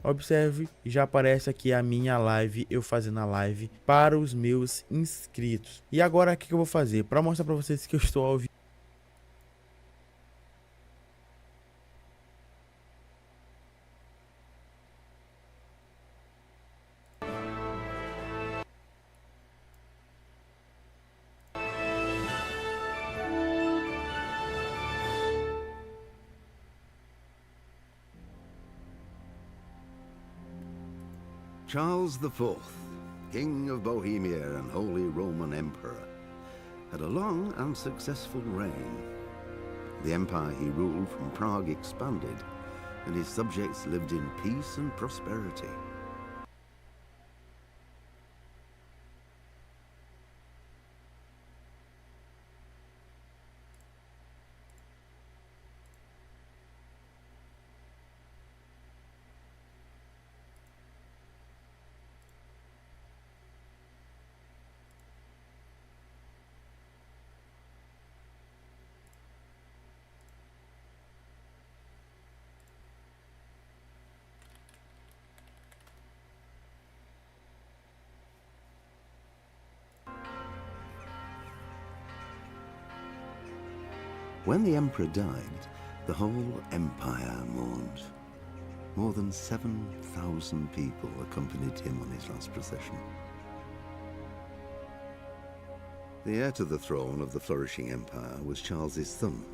Observe, já aparece aqui a minha live, eu fazendo a live para os meus inscritos. E agora o que eu vou fazer? Para mostrar para vocês que eu estou ao vivo. Charles IV, King of Bohemia and Holy Roman Emperor, had a long and successful reign. The empire he ruled from Prague expanded, and his subjects lived in peace and prosperity. When the emperor died, the whole empire mourned. More than 7,000 people accompanied him on his last procession. The heir to the throne of the flourishing empire was Charles's son,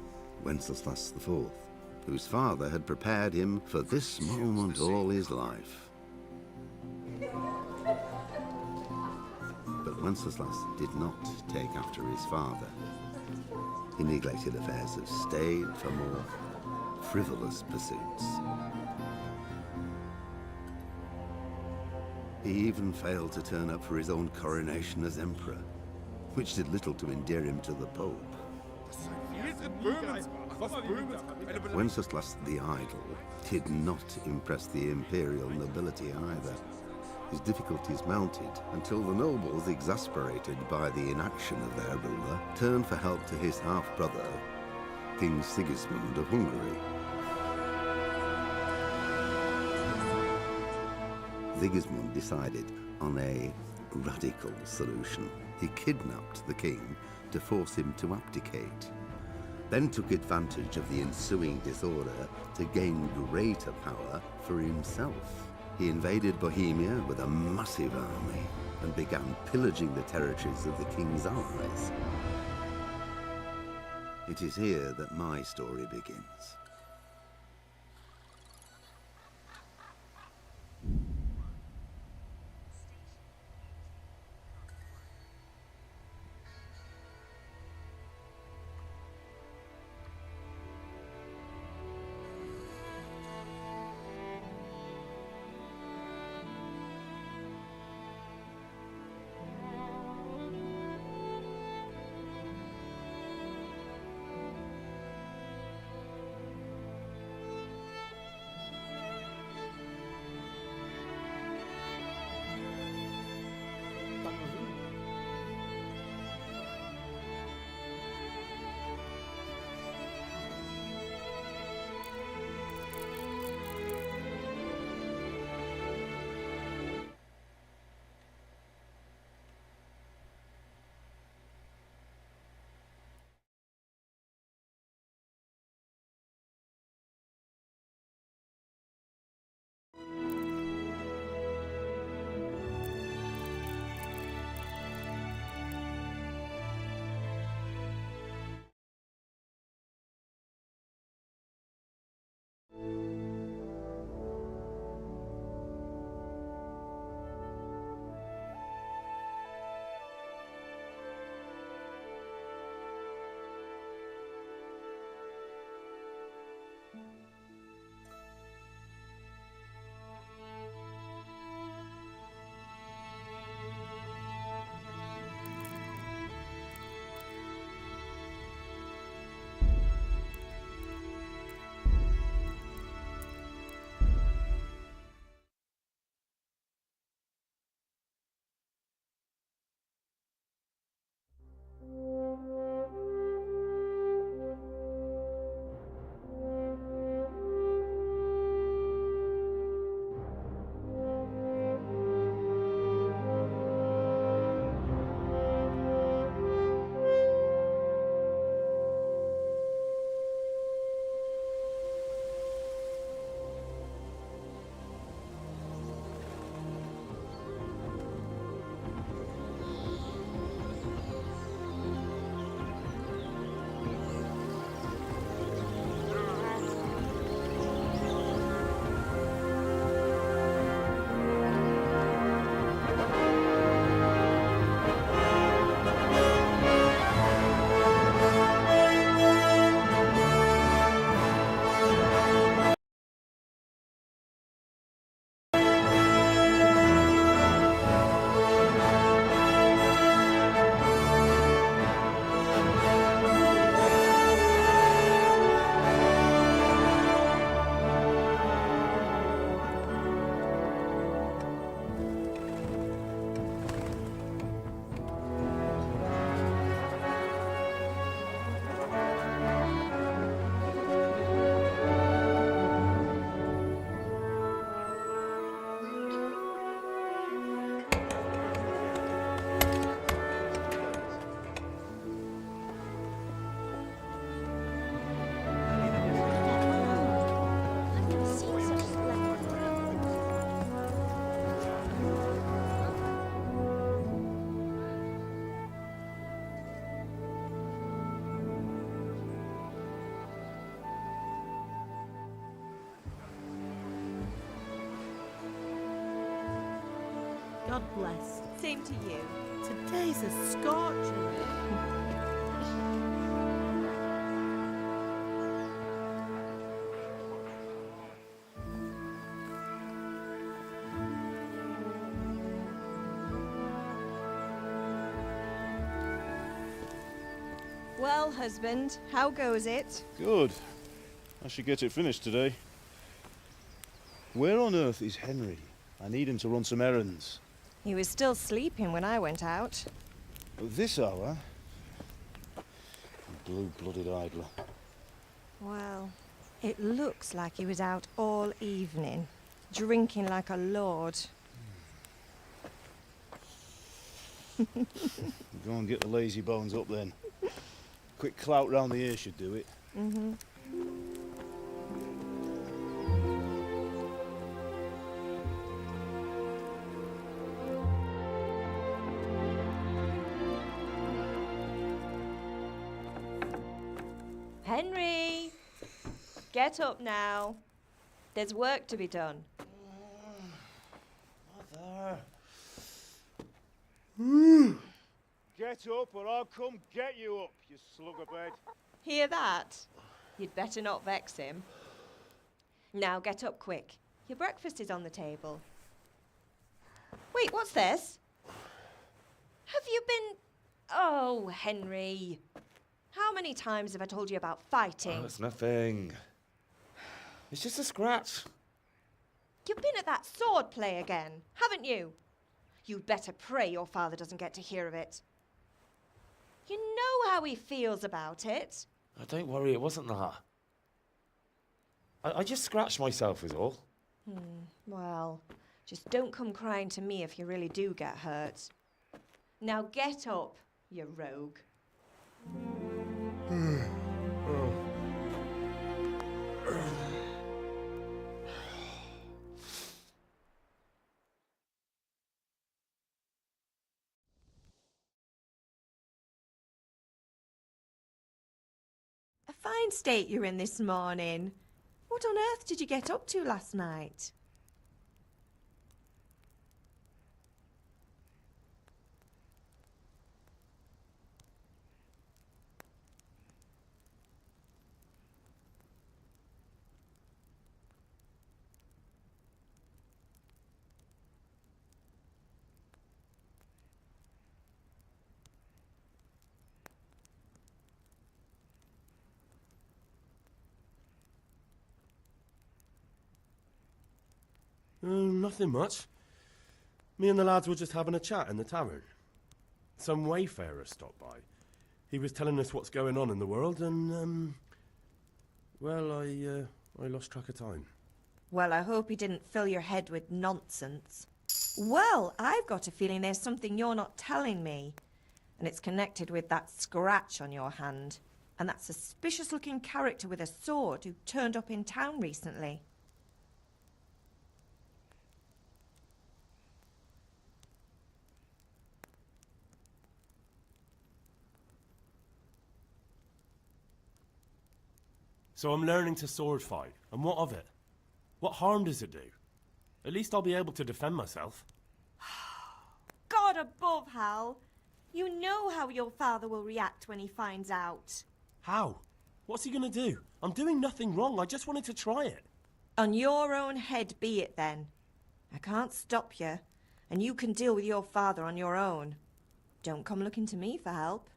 Wenceslas IV, whose father had prepared him for this moment all his life. But Wenceslas did not take after his father. He neglected affairs of state for more frivolous pursuits. He even failed to turn up for his own coronation as emperor, which did little to endear him to the Pope. Wenceslas the Idle did not impress the imperial nobility either. His difficulties mounted until the nobles, exasperated by the inaction of their ruler, turned for help to his half-brother, King Sigismund of Hungary. Sigismund decided on a radical solution. He kidnapped the king to force him to abdicate, then took advantage of the ensuing disorder to gain greater power for himself. He invaded Bohemia with a massive army and began pillaging the territories of the king's allies. It is here that my story begins. God bless. Same to you. Today's a scorcher. Well, husband, how goes it? Good. I should get it finished today. Where on earth is Henry? I need him to run some errands. He was still sleeping when I went out. At this hour? Blue-blooded idler. Well, it looks like he was out all evening, drinking like a lord. Go and get the lazy bones up then. Quick clout round the ear should do it. Mm-hmm. Henry! Get up now. There's work to be done. Mother. Get up or I'll come get you up, you slugabed. Hear that? You'd better not vex him. Now get up quick. Your breakfast is on the table. Wait, what's this? Have you been... Oh, Henry. How many times have I told you about fighting? Oh, it's nothing. It's just a scratch. You've been at that sword play again, haven't you? You'd better pray your father doesn't get to hear of it. You know how he feels about it. Oh, don't worry, it wasn't that. I just scratched myself is all. Well, just don't come crying to me if you really do get hurt. Now get up, you rogue. A fine state you're in this morning. What on earth did you get up to last night? Nothing much. Me and the lads were just having a chat in the tavern. Some wayfarer stopped by. He was telling us what's going on in the world and, well, I lost track of time. Well, I hope he didn't fill your head with nonsense. Well, I've got a feeling there's something you're not telling me. And it's connected with that scratch on your hand. And that suspicious-looking character with a sword who turned up in town recently. So I'm learning to sword fight, and what of it? What harm does it do? At least I'll be able to defend myself. God above, Hal. You know how your father will react when he finds out. How? What's he gonna do? I'm doing nothing wrong, I just wanted to try it. On your own head be it then. I can't stop you, and you can deal with your father on your own. Don't come looking to me for help.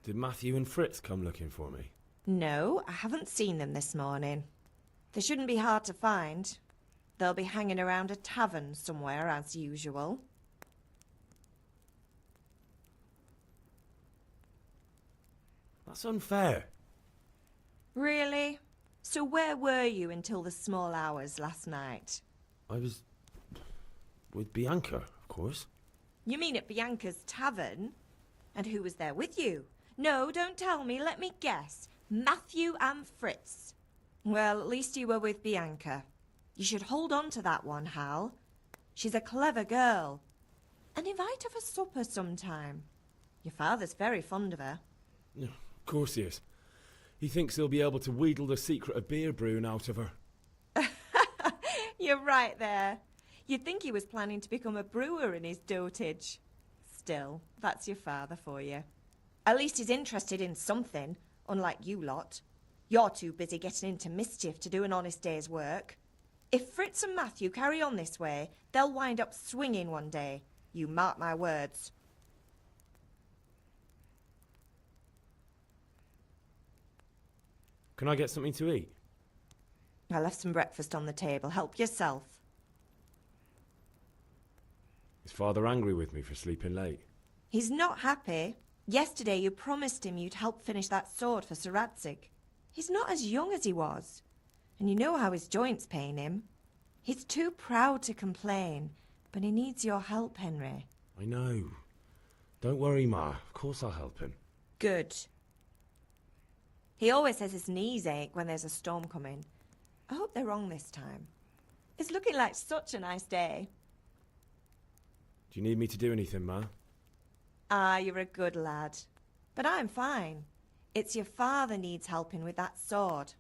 Did Matthew and Fritz come looking for me? No, I haven't seen them this morning. They shouldn't be hard to find. They'll be hanging around a tavern somewhere as usual. That's unfair. Really? So where were you until the small hours last night? I was with Bianca, of course. You mean at Bianca's tavern? And who was there with you? No, don't tell me, let me guess. Matthew and Fritz. Well, at least you were with Bianca. You should hold on to that one, Hal. She's a clever girl. And invite her for supper sometime. Your father's very fond of her. Yeah, of course he is. He thinks he'll be able to wheedle the secret of beer brewing out of her. You're right there. You'd think he was planning to become a brewer in his dotage. Still, that's your father for you. At least he's interested in something, unlike you lot. You're too busy getting into mischief to do an honest day's work. If Fritz and Matthew carry on this way, they'll wind up swinging one day. You mark my words. Can I get something to eat? I left some breakfast on the table. Help yourself. Is Father angry with me for sleeping late? He's not happy. Yesterday you promised him you'd help finish that sword for Sir Radzig. He's not as young as he was. And you know how his joints pain him. He's too proud to complain, but he needs your help, Henry. I know. Don't worry, Ma. Of course I'll help him. Good. He always says his knees ache when there's a storm coming. I hope they're wrong this time. It's looking like such a nice day. Do you need me to do anything, Ma? Ah, you're a good lad. But I'm fine. It's your father needs helping with that sword.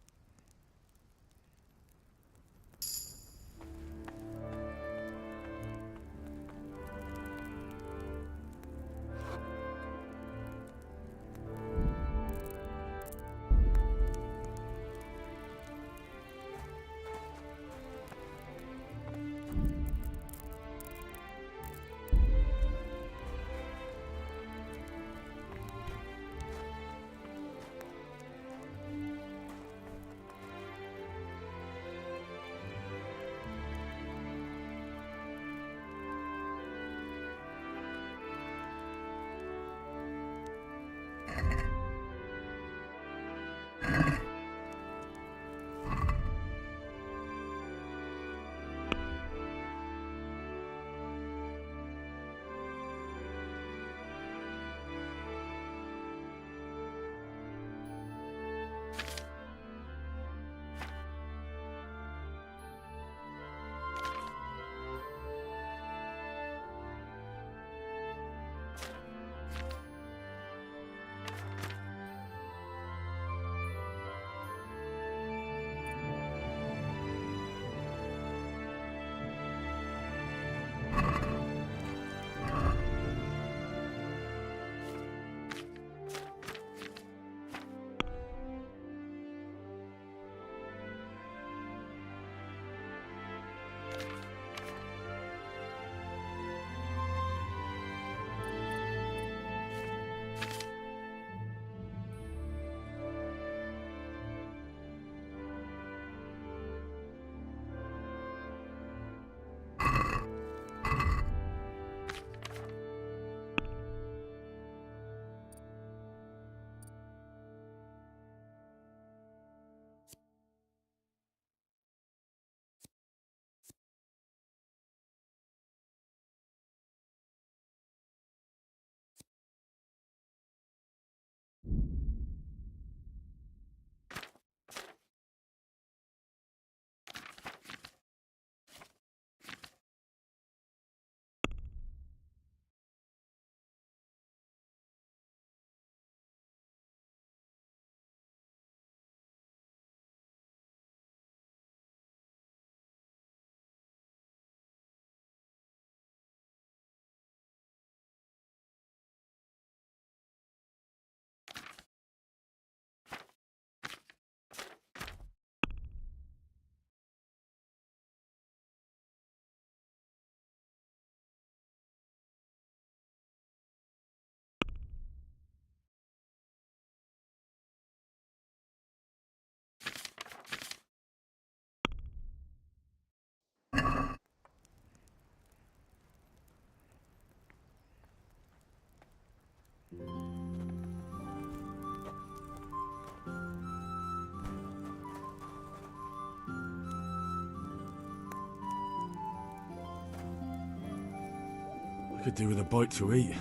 I could do with a bite to eat.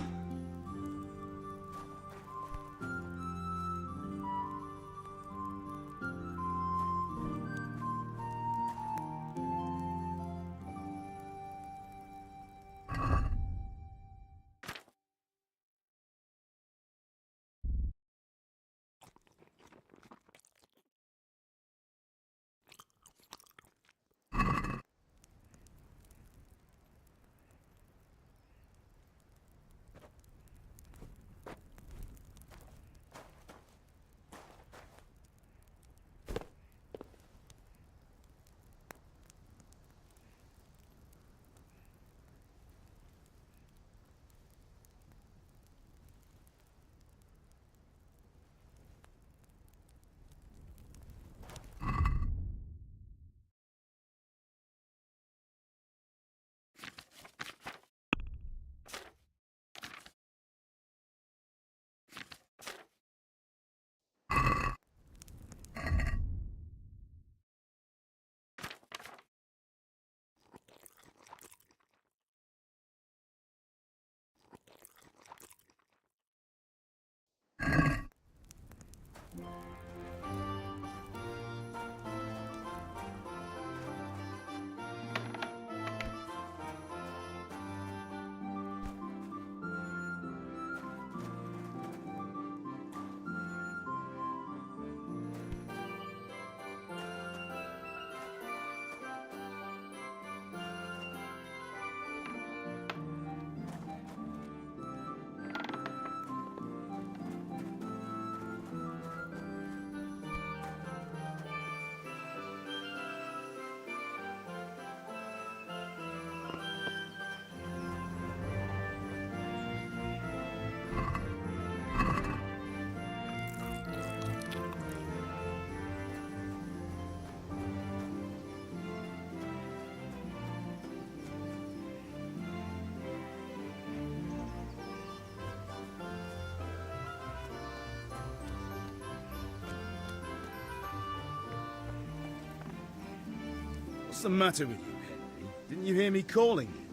What's the matter with you, Henry? Didn't you hear me calling you?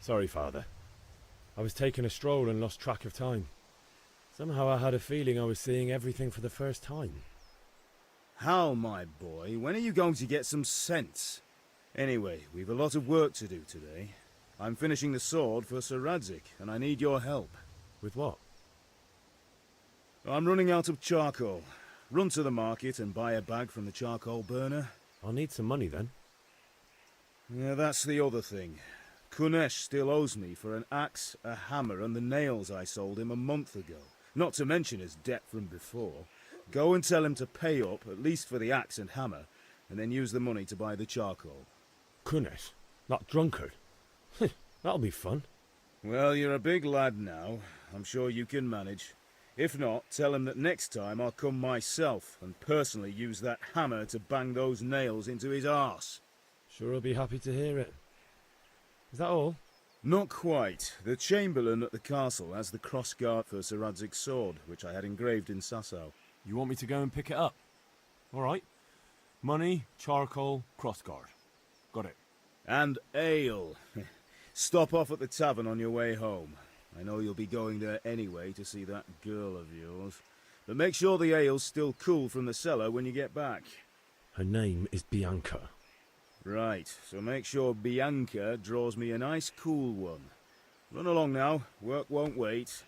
Sorry, Father. I was taking a stroll and lost track of time. Somehow I had a feeling I was seeing everything for the first time. Hal, my boy, when are you going to get some sense? Anyway, we've a lot of work to do today. I'm finishing the sword for Sir Radzig, and I need your help. With what? I'm running out of charcoal. Run to the market and buy a bag from the charcoal burner. I'll need some money then. Yeah, that's the other thing. Kunesh still owes me for an axe, a hammer, and the nails I sold him a month ago. Not to mention his debt from before. Go and tell him to pay up, at least for the axe and hammer, and then use the money to buy the charcoal. Kunesh? That drunkard? That'll be fun. Well, you're a big lad now. I'm sure you can manage. If not, tell him that next time I'll come myself and personally use that hammer to bang those nails into his arse. Sure I'll be happy to hear it. Is that all? Not quite. The Chamberlain at the castle has the crossguard for Sir Radzig's sword, which I had engraved in Sasau. You want me to go and pick it up? All right. Money, charcoal, crossguard. Got it. And ale. Stop off at the tavern on your way home. I know you'll be going there anyway to see that girl of yours. But make sure the ale's still cool from the cellar when you get back. Her name is Bianca. Right, so make sure Bianca draws me a nice cool one. Run along now, work won't wait.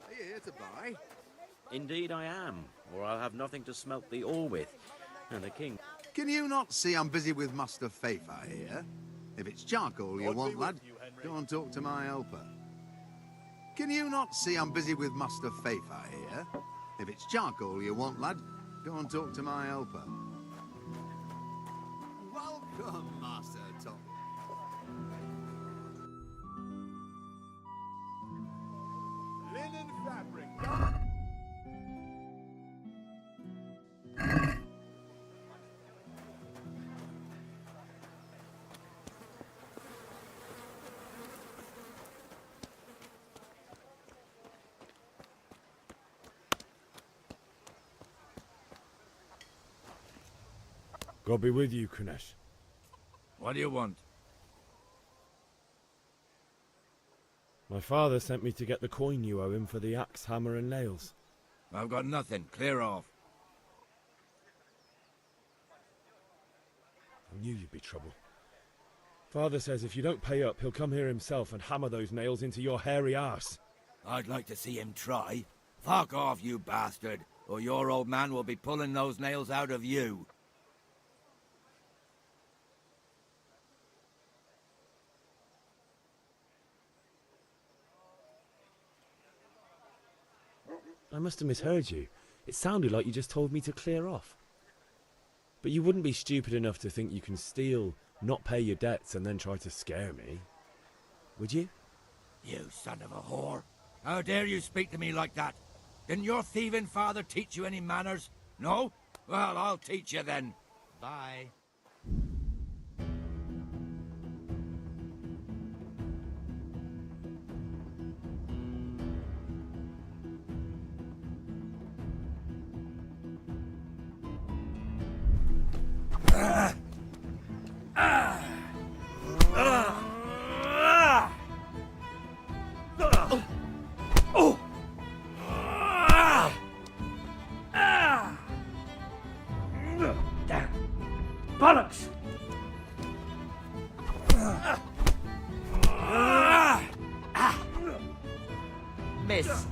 Are you here to buy? Indeed I am, or I'll have nothing to smelt the ore with. And the king... Can you not see I'm busy with Master Favinha here? If it's charcoal you want, lad, go and talk to my helper. Can you not see I'm busy with Master Favinha here? If it's charcoal you want, lad, go and talk to my helper. Welcome, Master Tom. Linen fabric. God be with you, Kunesh. What do you want? My father sent me to get the coin you owe him for the axe, hammer and nails. I've got nothing. Clear off. I knew you'd be trouble. Father says if you don't pay up, he'll come here himself and hammer those nails into your hairy arse. I'd like to see him try. Fuck off, you bastard, or your old man will be pulling those nails out of you. I must have misheard you. It sounded like you just told me to clear off. But you wouldn't be stupid enough to think you can steal, not pay your debts, and then try to scare me. Would you? You son of a whore. How dare you speak to me like that? Didn't your thieving father teach you any manners? No? Well, I'll teach you then. Bye. Bollocks! Missed.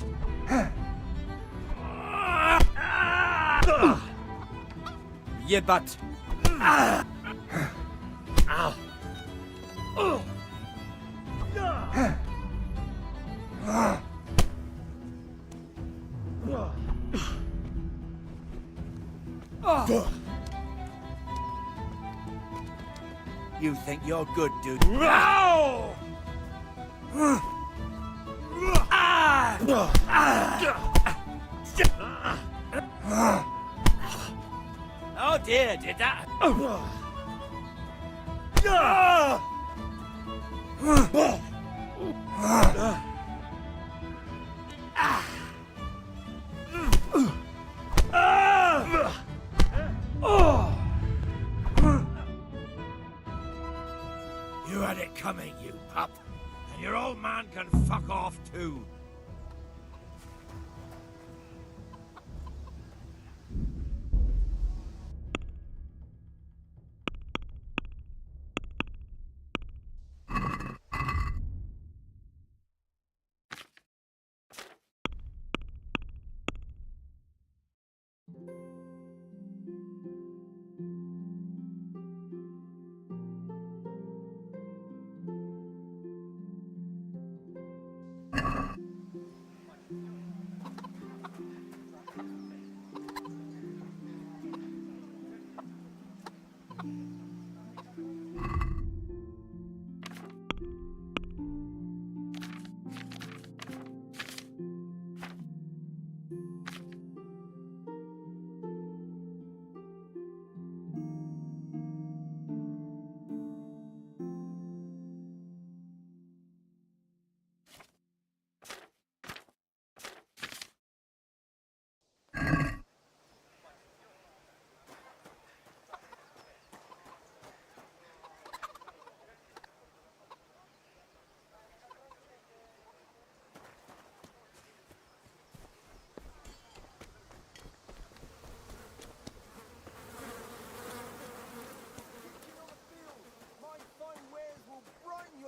You butt. You think you're good, dude? No! Oh dear, did that? You had it coming, you pup. And your old man can fuck off too.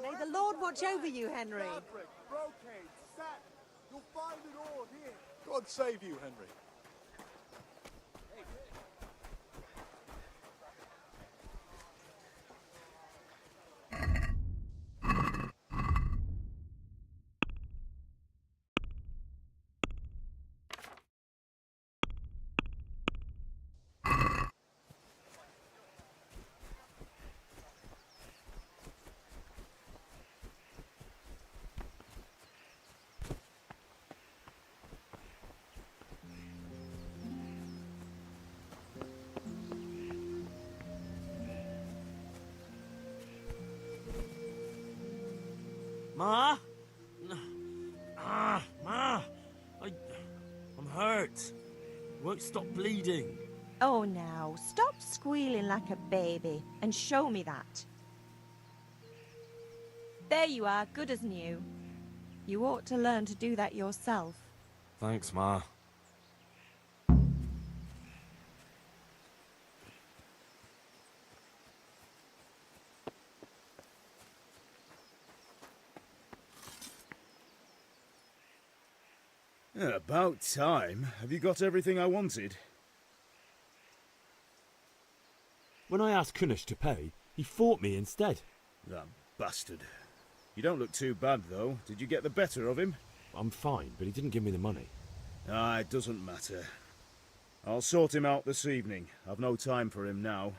May the Lord watch over you, Henry. Fabric, brocade, satin. You'll find it all here. God save you, Henry. Ma? Ma! I'm hurt. Won't stop bleeding. Oh, now, stop squealing like a baby and show me that. There you are, good as new. You ought to learn to do that yourself. Thanks, Ma. About time. Have you got everything I wanted? When I asked Kunesh to pay, he fought me instead. That bastard. You don't look too bad, though. Did you get the better of him? I'm fine, but he didn't give me the money. Ah, it doesn't matter. I'll sort him out this evening. I've no time for him now.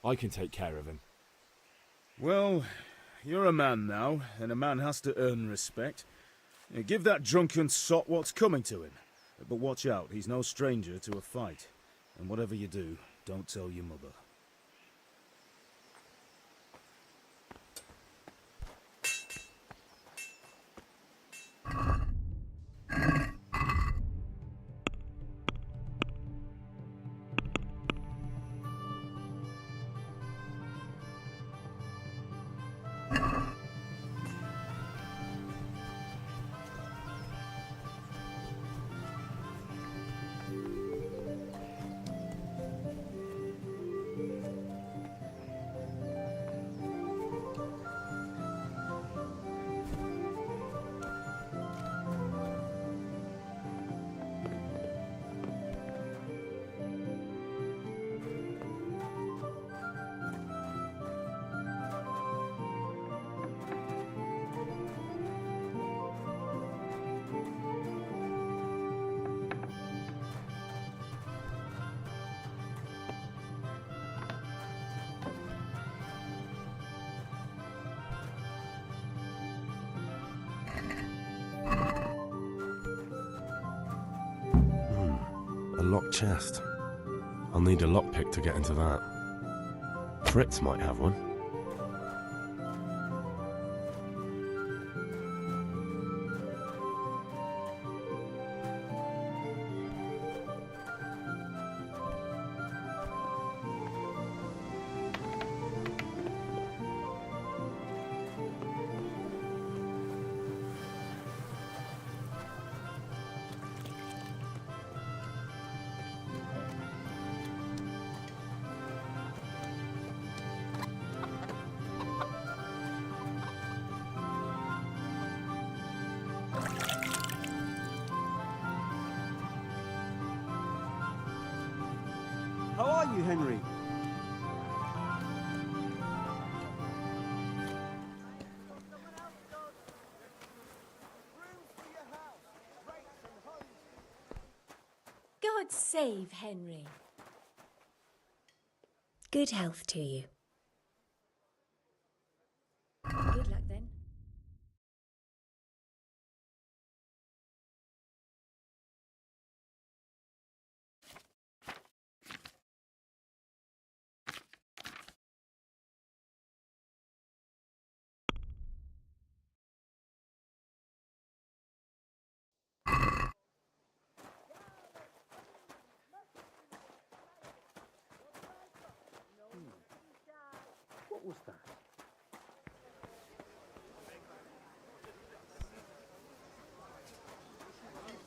I can take care of him. Well, you're a man now, and a man has to earn respect. Give that drunken sot what's coming to him. But watch out, he's no stranger to a fight. And whatever you do, don't tell your mother. A locked chest. I'll need a lockpick to get into that. Fritz might have one. How are you, Henry? God save Henry. Good health to you. Good luck then. What was that?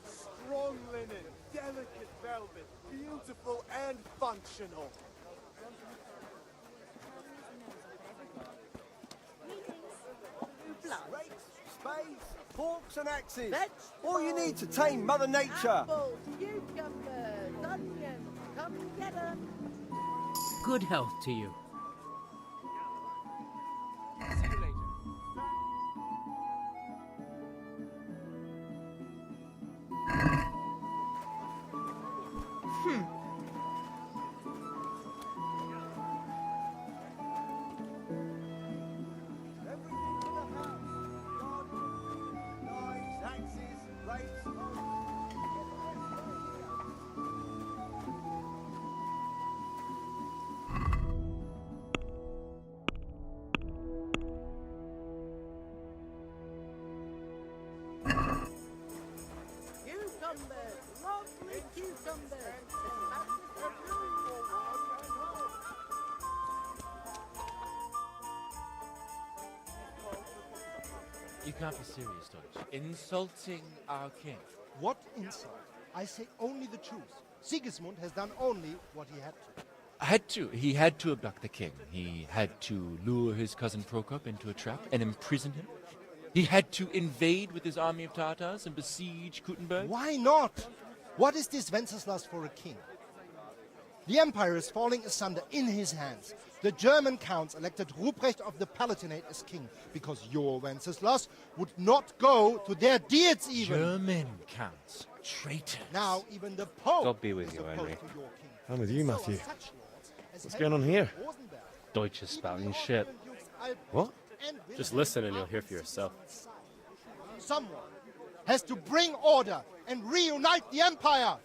Strong linen, delicate velvet, beautiful and functional. Rakes, spades, forks and axes. All you need to tame Mother Nature. Apples, cucumbers, onions, come and get 'em. Good health to you. See you later. Everything for the house. Garden, knives, axes, rakes, You can't be serious, Deutsch. Insulting our king. What insult? I say only the truth. Sigismund has done only what he had to. Had to. He had to abduct the king. He had to lure his cousin Prokop into a trap and imprison him. He had to invade with his army of Tatars and besiege Kuttenberg. Why not? What is this Wenceslas for a king? The empire is falling asunder in his hands. The German counts elected Ruprecht of the Palatinate as king because your Wenceslas would not go to their deeds even. German counts. Traitors. Now even the Pope God be with is you, opposed Henry. to your king. I'm with you, Matthew. So are such lords as What's going on here? Rosenberg, Deutsch is spouting shit. What? and Just listen and you'll hear for yourself. Someone has to bring order and reunite the empire.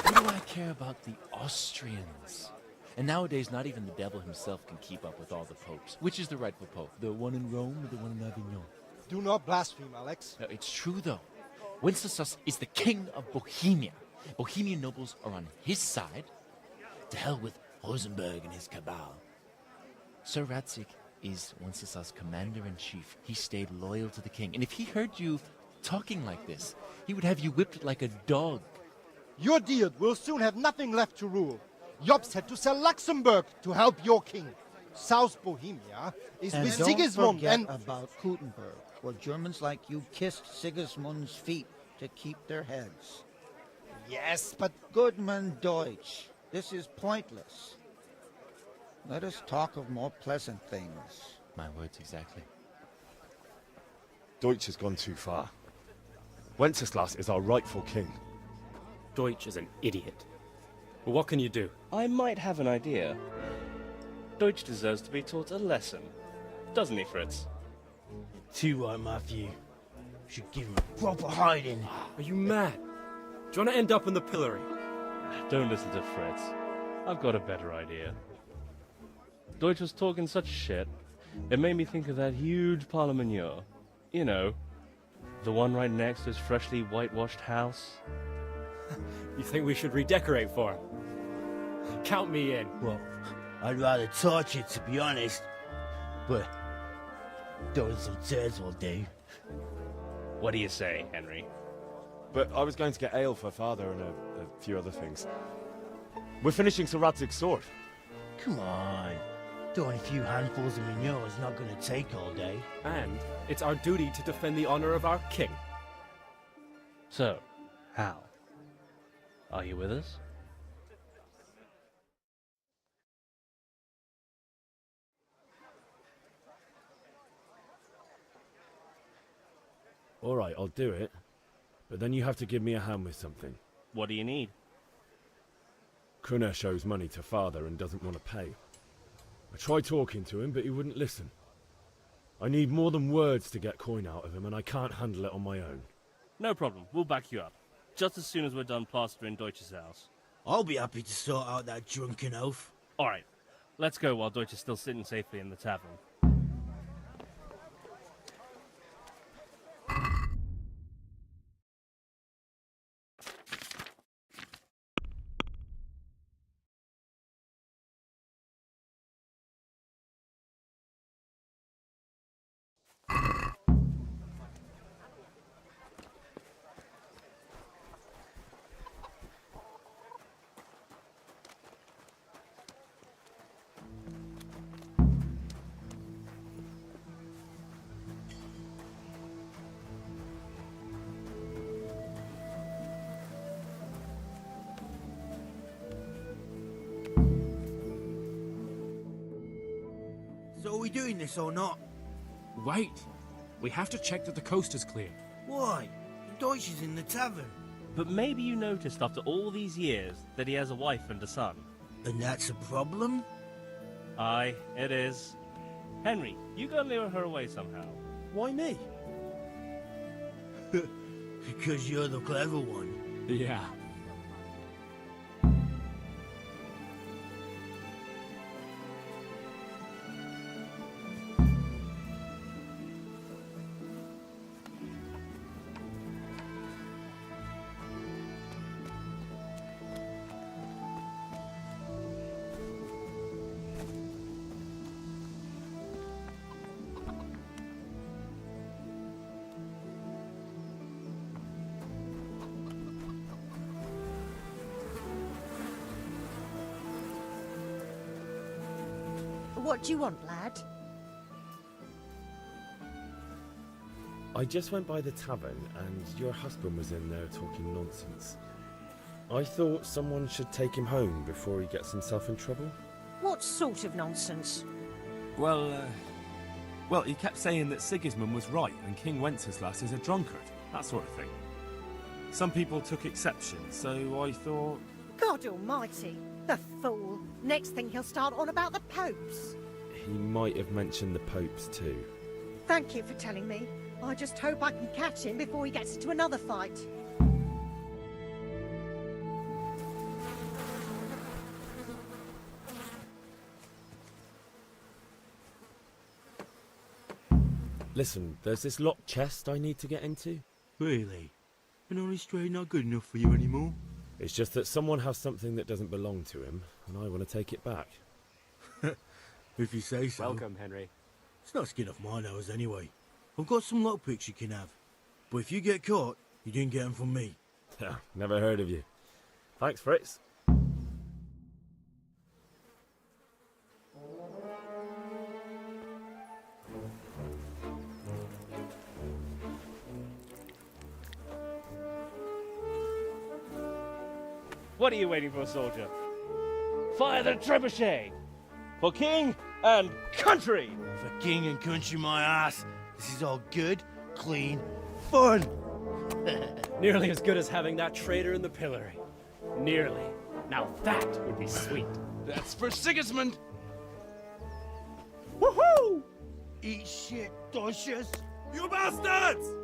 What do I care about the Austrians? And nowadays, not even the devil himself can keep up with all the popes. Which is the rightful pope? The one in Rome or the one in Avignon? Do not blaspheme, Alex. No, it's true, though. Wenceslas is the king of Bohemia. Bohemian nobles are on his side. To hell with Rosenberg and his cabal. Sir Ratzik is Wenceslas' commander-in-chief. He stayed loyal to the king. And if he heard you talking like this, he would have you whipped like a dog. Your Diet will soon have nothing left to rule. Jobst had to sell Luxembourg to help your king. South Bohemia is And with don't Sigismund forget and... about Kuttenberg, where Germans like you kissed Sigismund's feet to keep their heads. Yes, but... Goodman Deutsch, this is pointless. Let us talk of more pleasant things. My words exactly. Deutsch has gone too far. Wenceslas is our rightful king. Deutsch is an idiot. Well, what can you do? I might have an idea. Deutsch deserves to be taught a lesson. Doesn't he, Fritz? Too right, Matthew. Should give him a proper hiding. Are you mad? Do you want to end up in the pillory? Don't listen to Fritz. I've got a better idea. Deutsch was talking such shit, it made me think of that huge parliament. You know, the one right next to his freshly whitewashed house. You think we should redecorate for him? Count me in. Well, I'd rather torch it, to be honest. But throwing some tears will do. What do you say, Henry? But I was going to get ale for father and a few other things. We're finishing Sir Radzig's sword. Come on. Throwing a few handfuls of manure is not going to take all day. And it's our duty to defend the honor of our king. So, how? Are you with us? All right, I'll do it. But then you have to give me a hand with something. What do you need? Kunesh owes money to father and doesn't want to pay. I tried talking to him, but he wouldn't listen. I need more than words to get coin out of him, and I can't handle it on my own. No problem. We'll back you up. Just as soon as we're done plastering Deutsch's house. I'll be happy to sort out that drunken oaf. All right. Let's go while Deutsch is still sitting safely in the tavern. So are we doing this or not? Wait. We have to check that the coast is clear. Why? Deutsch is in the tavern. But maybe you noticed after all these years that he has a wife and a son. And that's a problem? Aye, it is. Henry, you gotta lure her away somehow. Why me? Because you're the clever one. Yeah. What do you want, lad? I just went by the tavern and your husband was in there talking nonsense. I thought someone should take him home before he gets himself in trouble. What sort of nonsense? Well, he kept saying that Sigismund was right and King Wenceslas is a drunkard, that sort of thing. Some people took exception, so I thought... God almighty, the fool. Next thing he'll start on about the popes. He might have mentioned the popes too. Thank you for telling me. I just hope I can catch him before he gets into another fight. Listen, there's this locked chest I need to get into. Really? And only straight not good enough for you anymore? It's just that someone has something that doesn't belong to him, and I want to take it back. If you say so. Welcome, Henry. It's not skin off my nose anyway. I've got some lockpicks you can have. But if you get caught, you didn't get them from me. Never heard of you. Thanks, Fritz. What are you waiting for, soldier? Fire the trebuchet! For king and country! For king and country, my ass. This is all good, clean, fun. Nearly as good as having that traitor in the pillory. Nearly. Now that would be sweet. That's for Sigismund. Woohoo! Eat shit, doshes. You bastards!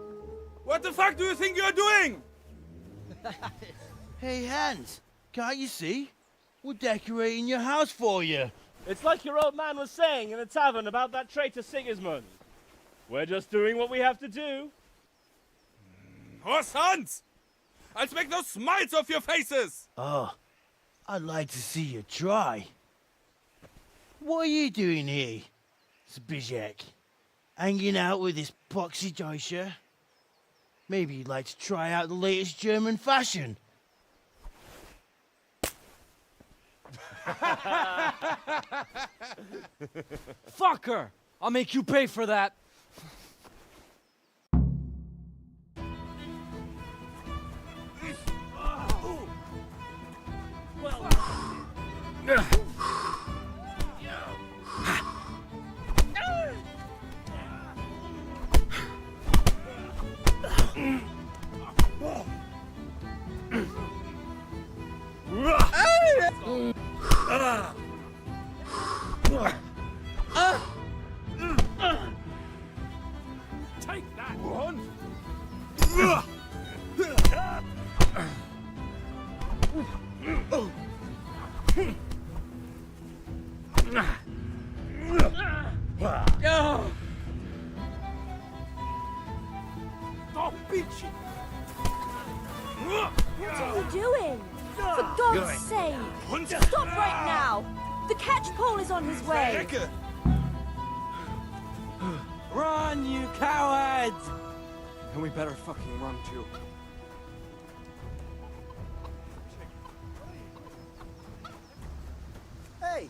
What the fuck do you think you're doing? Hey, Hans, can't you see? We're decorating your house for you. It's like your old man was saying in the tavern about that traitor Sigismund. We're just doing what we have to do. Horse Hans! I'll make those smiles off your faces! Oh, I'd like to see you try. What are you doing here, Zbigniew? Hanging out with this poxy Deutscher? Maybe you'd like to try out the latest German fashion. Fucker! I'll make you pay for that. Take that, one! Stop bitching! What are you doing? For God's sake! Stop right now! The catch pole is on his way! Run, you cowards! And we better fucking run too. Hey!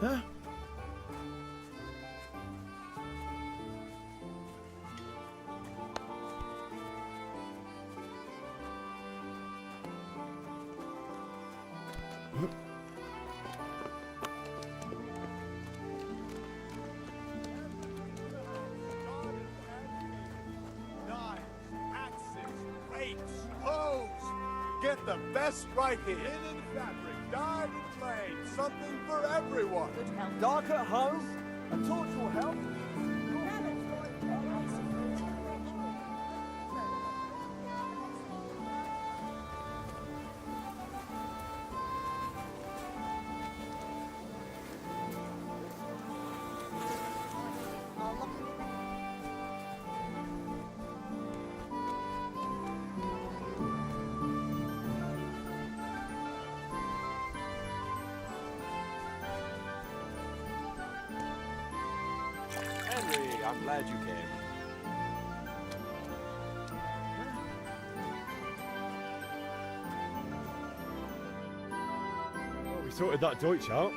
Huh? get the best right here. Linen fabric, dyed and plain, something for everyone. Dark at home? A torch will help. Henry, I'm glad you came. Well, we sorted that Deutsch out.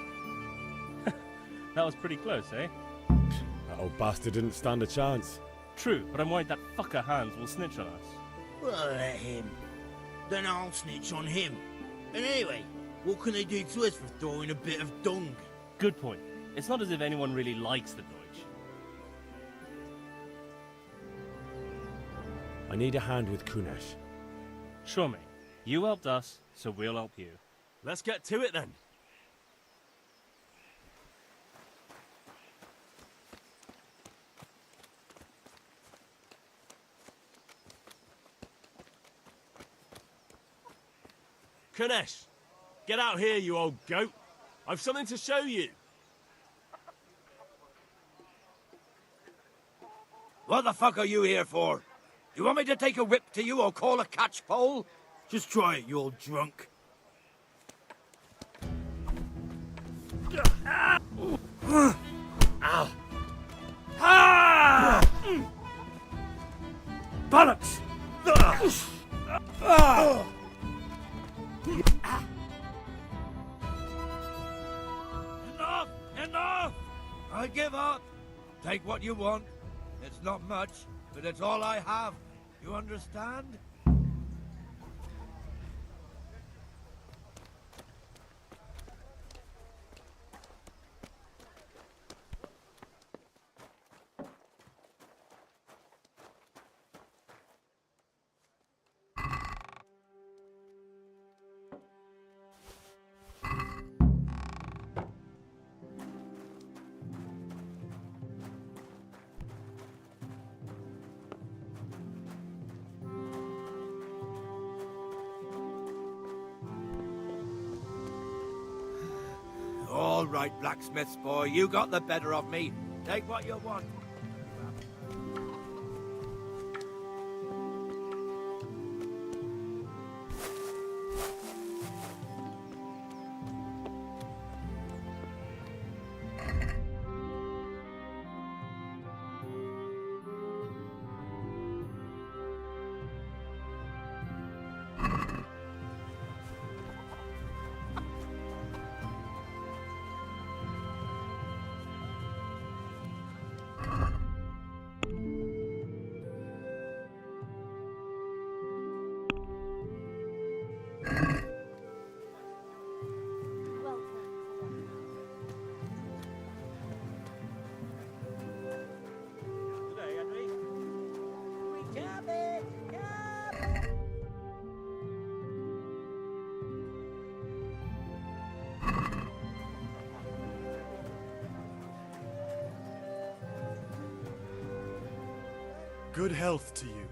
That was pretty close, eh? That old bastard didn't stand a chance. True, but I'm worried that fucker Hans will snitch on us. Well, let him. Then I'll snitch on him. And anyway, what can they do to us for throwing a bit of dung? Good point. It's not as if anyone really likes the Deutsch. I need a hand with Kunesh. Sure, mate. You helped us, so we'll help you. Let's get to it then. Kunesh, get out here, you old goat. I've something to show you. What the fuck are you here for? Do you want me to take a whip to you or call a catchpole? Just try it, you old drunk. Ow. Ah! Bollocks! Enough! Enough! I give up. Take what you want. It's not much, but it's all I have. You understand? All right, blacksmith's boy, you got the better of me. Take what you want. Good health to you.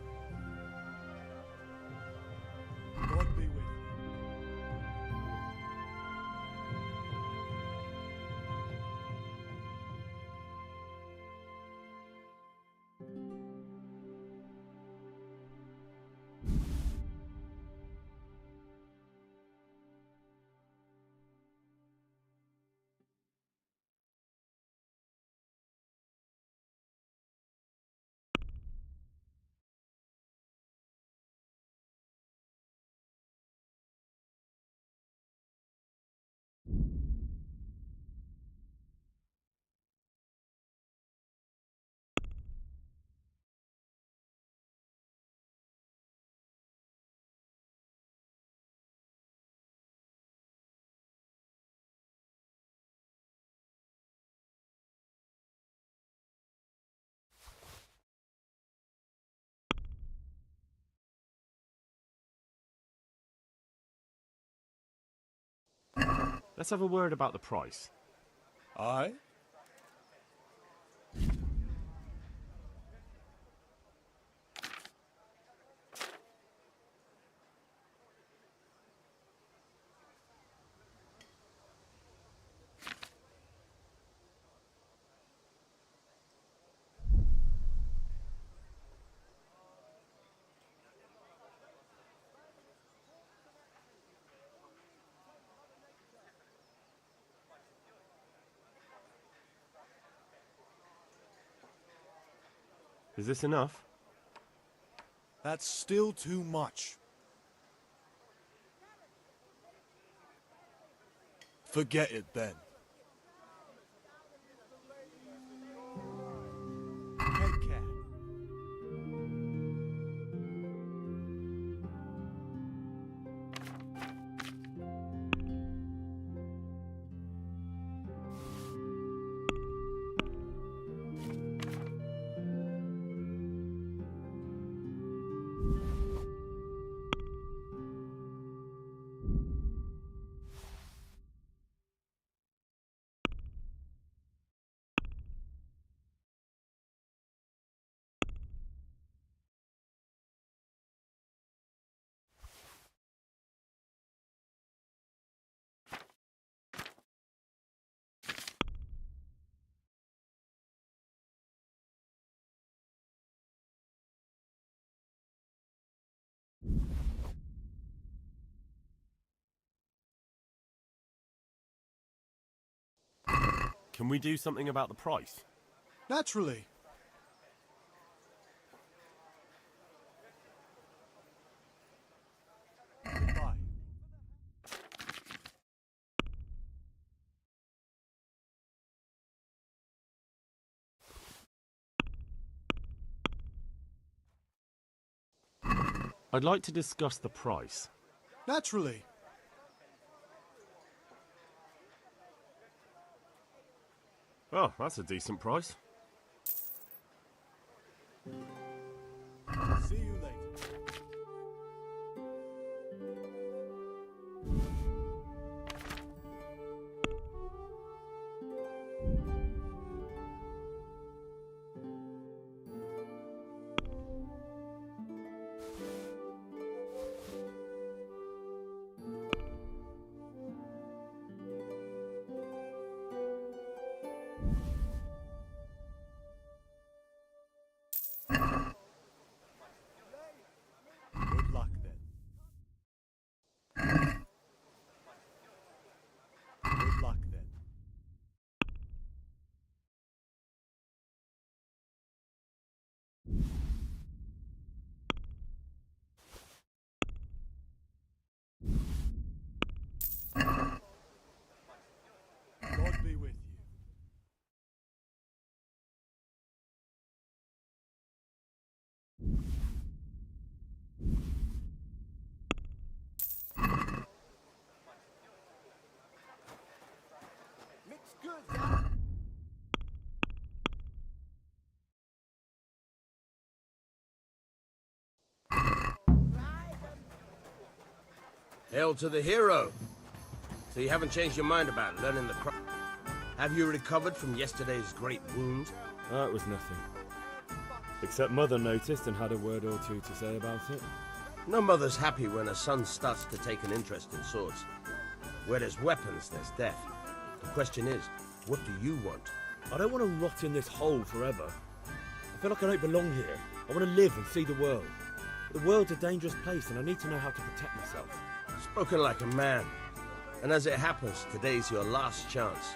Let's have a word about the price. Aye? Is this enough? That's still too much. Forget it then. Take care. Can we do something about the price? Naturally. Goodbye. I'd like to discuss the price. Naturally. Oh, that's a decent price. See you later. Good luck then. Good luck then. God be with you. Mixed goods, huh? Hail to the hero! So you haven't changed your mind about learning the craft? Have you recovered from yesterday's great wound? It was nothing. Except Mother noticed and had a word or two to say about it. No mother's happy when her son starts to take an interest in swords. Where there's weapons, there's death. The question is, what do you want? I don't want to rot in this hole forever. I feel like I don't belong here. I want to live and see the world. But the world's a dangerous place and I need to know how to protect myself. Spoken like a man. And as it happens, today's your last chance.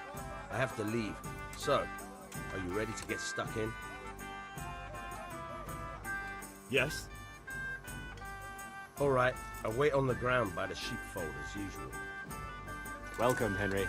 I have to leave. So, are you ready to get stuck in? Yes. All right, I'll wait on the ground by the sheepfold as usual. Welcome, Henry.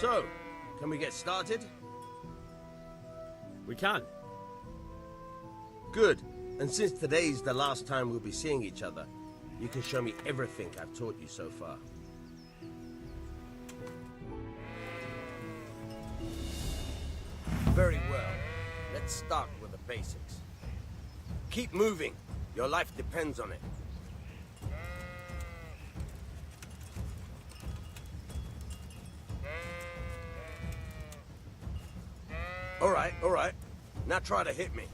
So, can we get started? We can. Good. And since today's the last time we'll be seeing each other, you can show me everything I've taught you so far. Very well. Let's start with the basics. Keep moving. Your life depends on it. All right. Now try to hit me.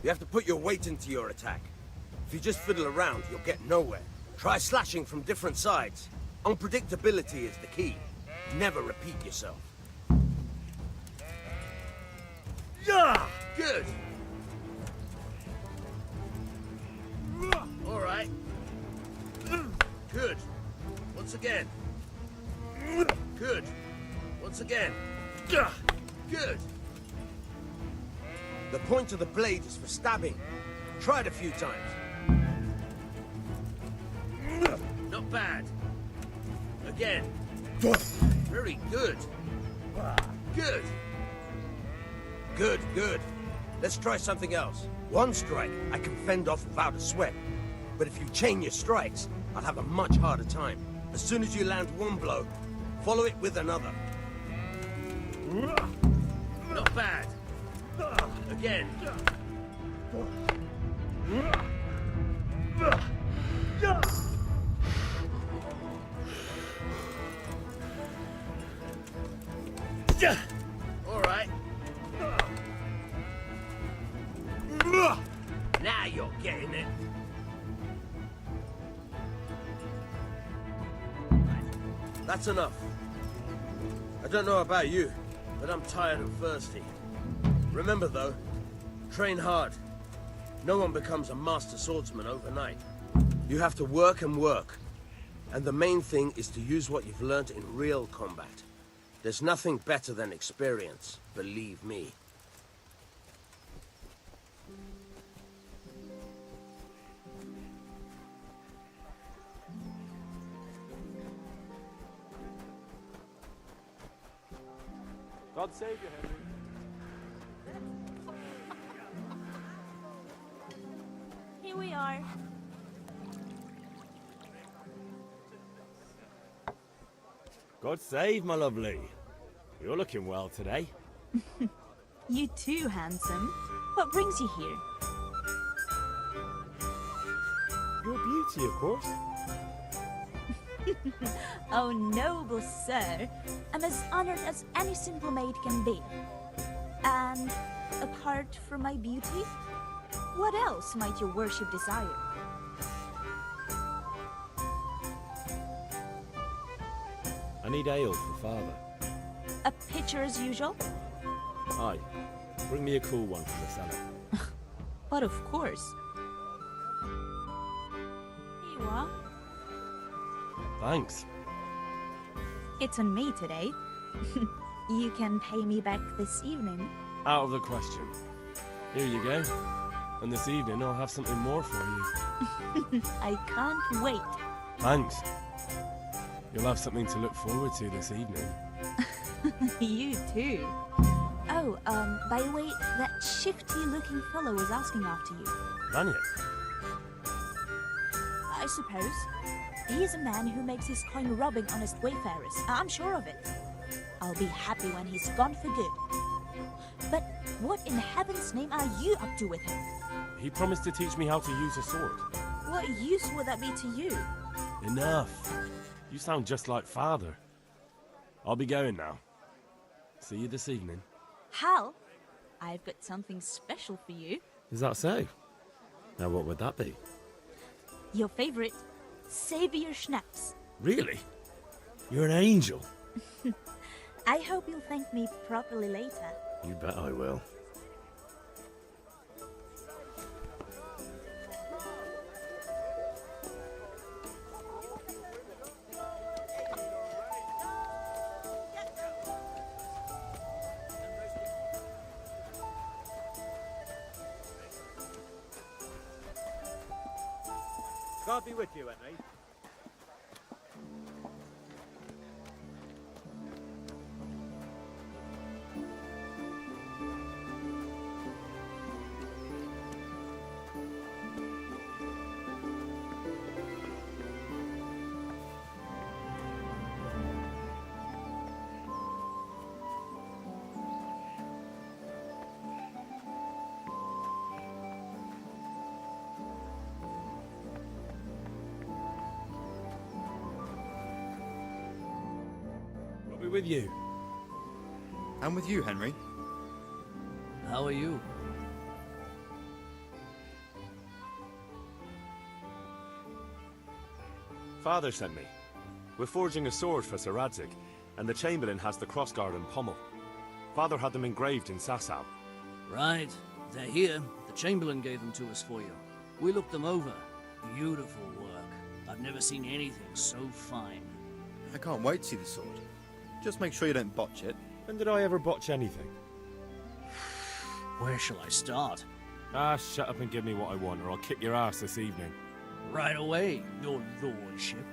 You have to put your weight into your attack. If you just fiddle around, you'll get nowhere. Try slashing from different sides. Unpredictability is the key. Never repeat yourself. Yeah! Good! All right. Good. Once again. Good. Once again. Good. The point of the blade is for stabbing. Try it a few times. Not bad. Again. Very good. Good. Good. Let's try something else. One strike I can fend off without a sweat. But if you chain your strikes, I'll have a much harder time. As soon as you land one blow, follow it with another. Not bad. Again. All right. Now you're getting it. That's enough. I don't know about you, but I'm tired and thirsty. Remember though, train hard. No one becomes a master swordsman overnight. You have to work and work. And the main thing is to use what you've learned in real combat. There's nothing better than experience, believe me. God save you, Henry. Here we are. God save, my lovely. You're looking well today. You too, handsome. What brings you here? Your beauty, of course. Oh, noble sir. I'm as honored as any simple maid can be. And apart from my beauty, what else might your worship desire? I need ale for father. A pitcher as usual? Aye. Bring me a cool one from the cellar. But of course. Here you are. Thanks. It's on me today. You can pay me back this evening. Out of the question. Here you go. And this evening I'll have something more for you. I can't wait. Thanks. You'll have something to look forward to this evening. You too. Oh, by the way, that shifty-looking fellow was asking after you. Favinha? I suppose. He's a man who makes his coin robbing honest wayfarers. I'm sure of it. I'll be happy when he's gone for good. But what in heaven's name are you up to with him? He promised to teach me how to use a sword. What use would that be to you? Enough. You sound just like father. I'll be going now. See you this evening. Hal, I've got something special for you. Is that so? Now what would that be? Your favorite, Savior Schnapps. Really? You're an angel. I hope you'll thank me properly later. You bet I will. God be with you, Henry. We're with you. And with you, Henry. How are you? Father sent me. We're forging a sword for Sir Radzig, and the Chamberlain has the crossguard and pommel. Father had them engraved in Sasau. Right. They're here. The Chamberlain gave them to us for you. We looked them over. Beautiful work. I've never seen anything so fine. I can't wait to see the sword. Just make sure you don't botch it. When did I ever botch anything? Where shall I start? Ah, shut up and give me what I want, or I'll kick your ass this evening. Right away, your lordship.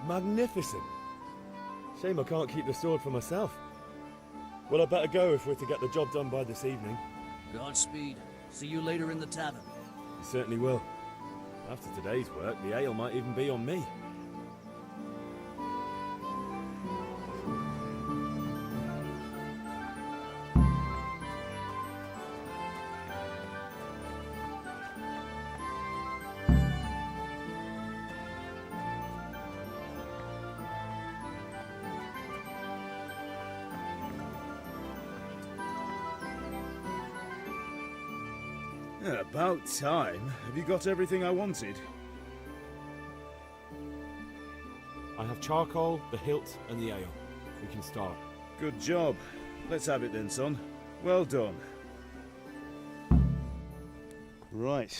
Magnificent. Shame I can't keep the sword for myself. Well, I better go if we're to get the job done by this evening. Godspeed. See you later in the tavern. You certainly will. After today's work, the ale might even be on me. About time. Have you got everything I wanted? I have charcoal, the hilt, and the ale. We can start. Good job. Let's have it then, son. Well done. Right.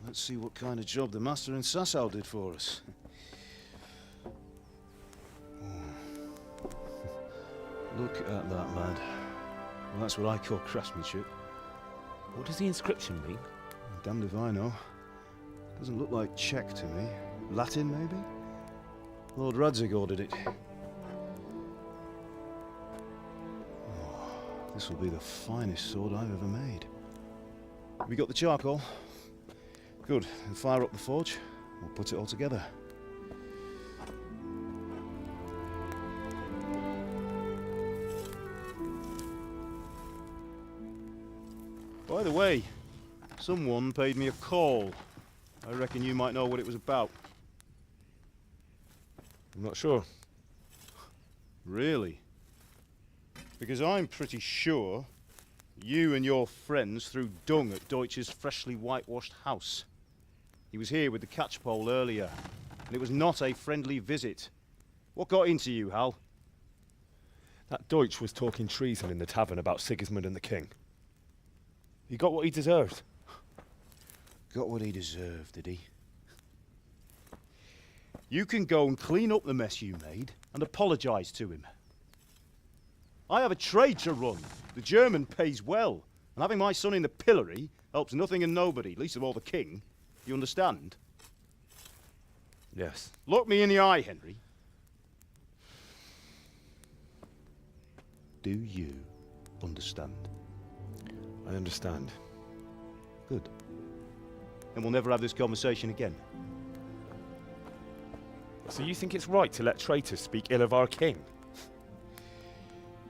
Let's see what kind of job the master in Sasau did for us. Look at that, lad. Well, that's what I call craftsmanship. What does the inscription mean? Damned if I know. Doesn't look like Czech to me. Latin, maybe? Lord Radzig ordered it. Oh, this will be the finest sword I've ever made. Have you got the charcoal? Good. Then fire up the forge. We'll put it all together. By the way, someone paid me a call. I reckon you might know what it was about. I'm not sure. Really? Because I'm pretty sure you and your friends threw dung at Deutsch's freshly whitewashed house. He was here with the catchpole earlier, and it was not a friendly visit. What got into you, Hal? That Deutsch was talking treason in the tavern about Sigismund and the king. He got what he deserved. Got what he deserved, did he? You can go and clean up the mess you made and apologise to him. I have a trade to run. The German pays well, and having my son in the pillory helps nothing and nobody, least of all the king. You understand? Yes. Look me in the eye, Henry. Do you understand? I understand. Good. And we'll never have this conversation again. So you think it's right to let traitors speak ill of our king?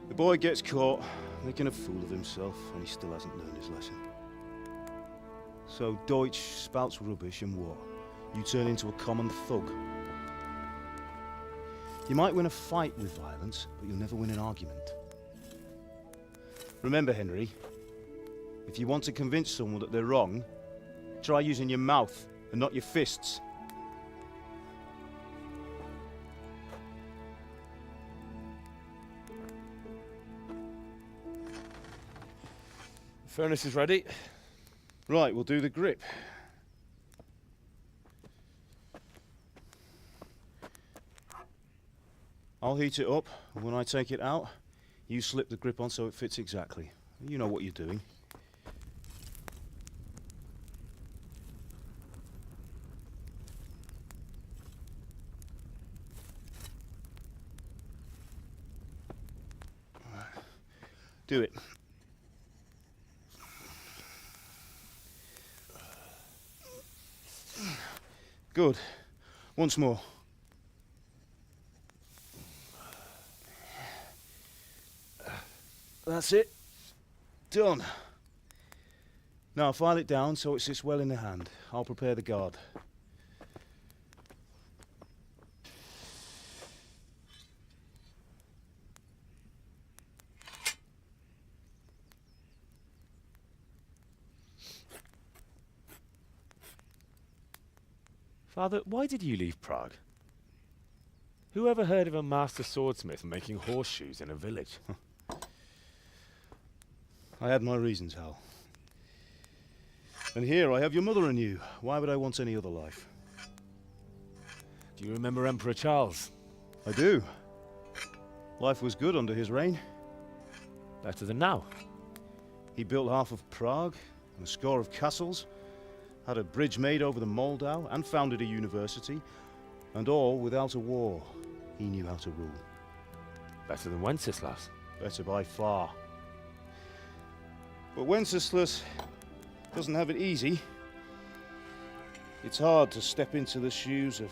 The boy gets caught, making a fool of himself, and he still hasn't learned his lesson. So Deutsch spouts rubbish, and what? You turn into a common thug. You might win a fight with violence, but you'll never win an argument. Remember, Henry, if you want to convince someone that they're wrong, try using your mouth and not your fists. The furnace is ready. Right, we'll do the grip. I'll heat it up, and when I take it out, you slip the grip on so it fits exactly. You know what you're doing. Do it. Good. Once more. That's it. Done. Now file it down so it sits well in the hand. I'll prepare the guard. Father, why did you leave Prague? Who ever heard of a master swordsmith making horseshoes in a village? I had my reasons, Hal. And here I have your mother and you. Why would I want any other life? Do you remember Emperor Charles? I do. Life was good under his reign. Better than now. He built half of Prague and a score of castles, had a bridge made over the Moldau, and founded a university, and all without a war. He knew how to rule. Better than Wenceslas. Better by far. But Wenceslas doesn't have it easy. It's hard to step into the shoes of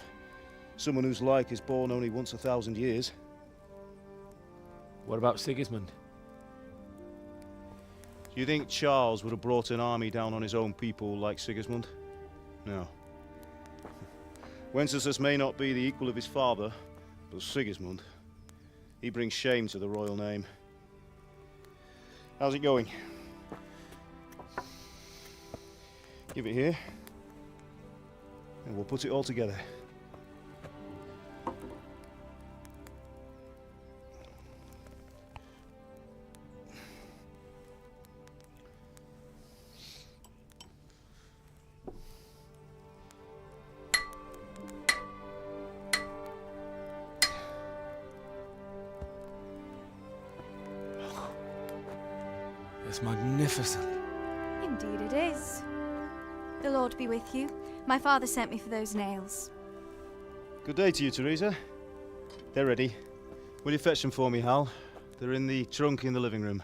someone whose like is born only once 1,000 years. What about Sigismund? Do you think Charles would have brought an army down on his own people like Sigismund? No. Wenceslas may not be the equal of his father, but Sigismund, he brings shame to the royal name. How's it going? Give it here, and we'll put it all together. It's magnificent. Indeed it is. The Lord be with you. My father sent me for those nails. Good day to you, Teresa. They're ready. Will you fetch them for me, Hal? They're in the trunk in the living room.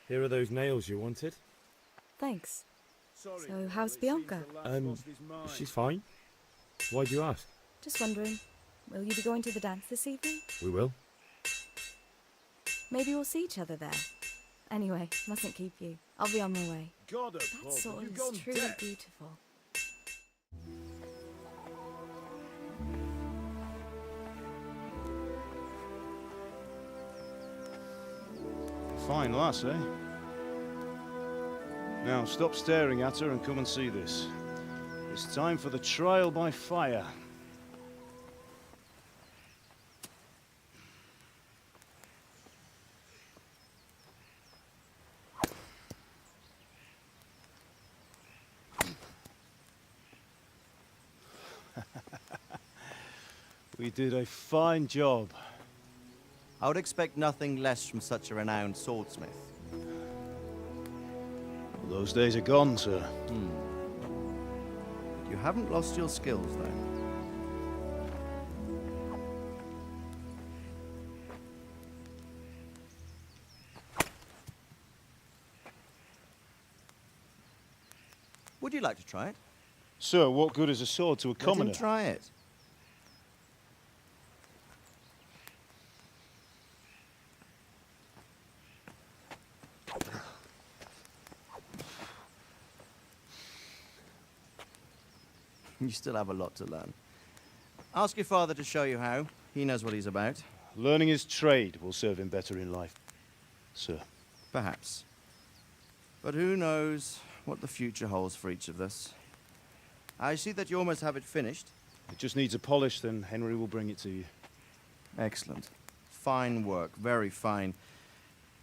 Here are those nails you wanted. Thanks. So, how's Bianca? She's fine. Why do you ask? Just wondering, will you be going to the dance this evening? We will. Maybe we'll see each other there. Anyway, mustn't keep you. I'll be on my way. God, that sword is truly beautiful. Fine lass, eh? Now, stop staring at her and come and see this. It's time for the trial by fire. We did a fine job. I would expect nothing less from such a renowned swordsmith. Well, those days are gone, sir. You haven't lost your skills, though. Would you like to try it? Sir, what good is a sword to a commoner? Let him try it. You still have a lot to learn. Ask your father to show you how. He knows what he's about. Learning his trade will serve him better in life, sir. Perhaps. But who knows what the future holds for each of us. I see that you almost have it finished. It just needs a polish, then Henry will bring it to you. Excellent. Fine work, very fine.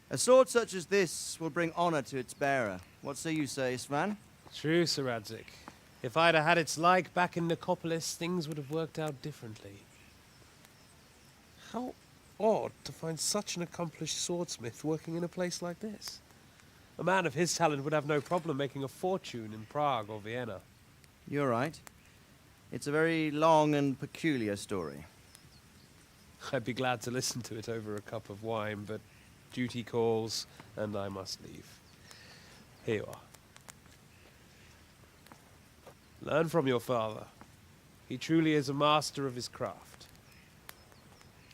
A sword such as this will bring honor to its bearer. What say you, Svan? True, Sir Radzik. If I'd have had its like back in Nicopolis, things would have worked out differently. How odd to find such an accomplished swordsmith working in a place like this. A man of his talent would have no problem making a fortune in Prague or Vienna. You're right. It's a very long and peculiar story. I'd be glad to listen to it over a cup of wine, but duty calls, and I must leave. Here you are. Learn from your father. He truly is a master of his craft.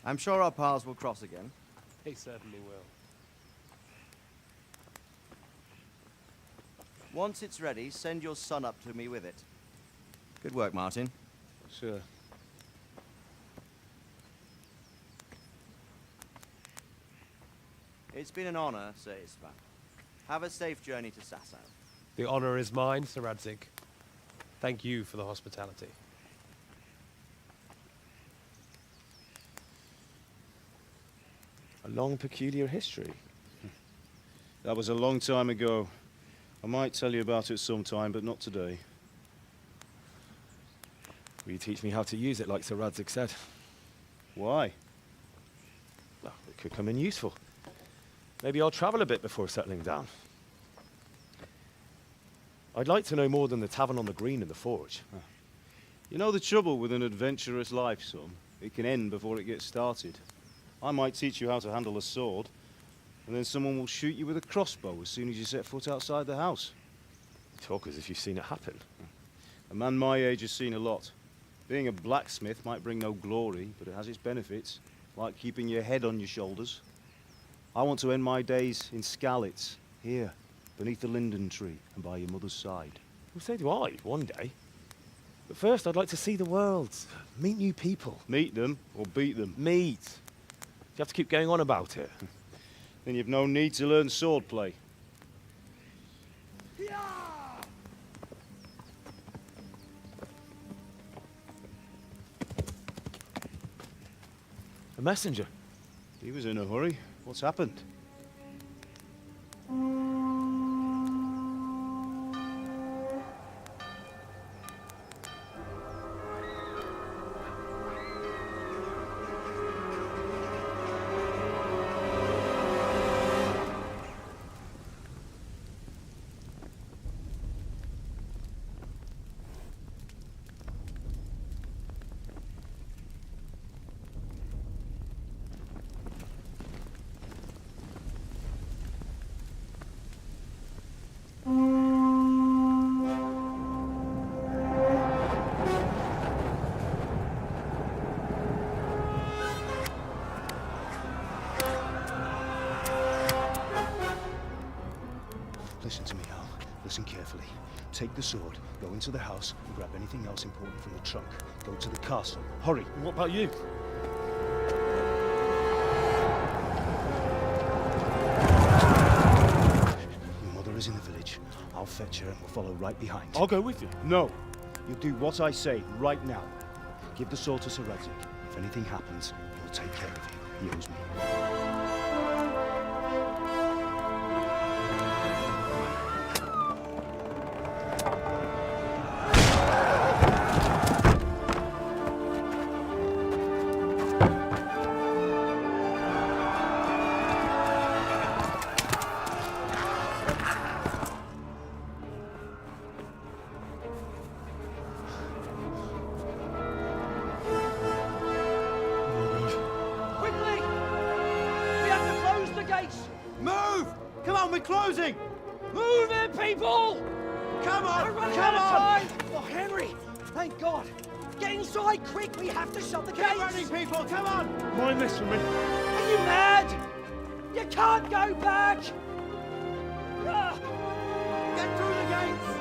I'm sure our paths will cross again. He certainly will. Once it's ready, send your son up to me with it. Good work, Martin. Sure. It's been an honor, Sir Istvan. Have a safe journey to Sasau. The honor is mine, Sir Radzig. Thank you for the hospitality. A long, peculiar history. That was a long time ago. I might tell you about it sometime, but not today. Will you teach me how to use it, like Sir Radzig said? Why? Well, it could come in useful. Maybe I'll travel a bit before settling down. I'd like to know more than the tavern on the green and the forge. You know the trouble with an adventurous life, son? It can end before it gets started. I might teach you how to handle a sword, and then someone will shoot you with a crossbow as soon as you set foot outside the house. You talk as if you've seen it happen. A man my age has seen a lot. Being a blacksmith might bring no glory, but it has its benefits, like keeping your head on your shoulders. I want to end my days in Skalitz, here, beneath the linden tree and by your mother's side. Well, so do I, one day. But first, I'd like to see the world, meet new people. Meet them or beat them? Meet. You have to keep going on about it. Then you've no need to learn swordplay. A messenger. He was in a hurry. What's happened? Listen to me, Al. Listen carefully. Take the sword, go into the house, and grab anything else important from the trunk. Go to the castle. Hurry. And what about you? Your mother is in the village. I'll fetch her and we'll follow right behind. I'll go with you. No. You'll do what I say right now. Give the sword to Sir Radzig. If anything happens, he'll take care of you. He owes me. Closing! Move it, people! Come on! We're running Come out of on! time! Oh, Henry! Thank God! Get inside, quick! We have to shut the gates! Get running, people! Come on! Mind this for me. Are you mad? You can't go back! Get through the gates!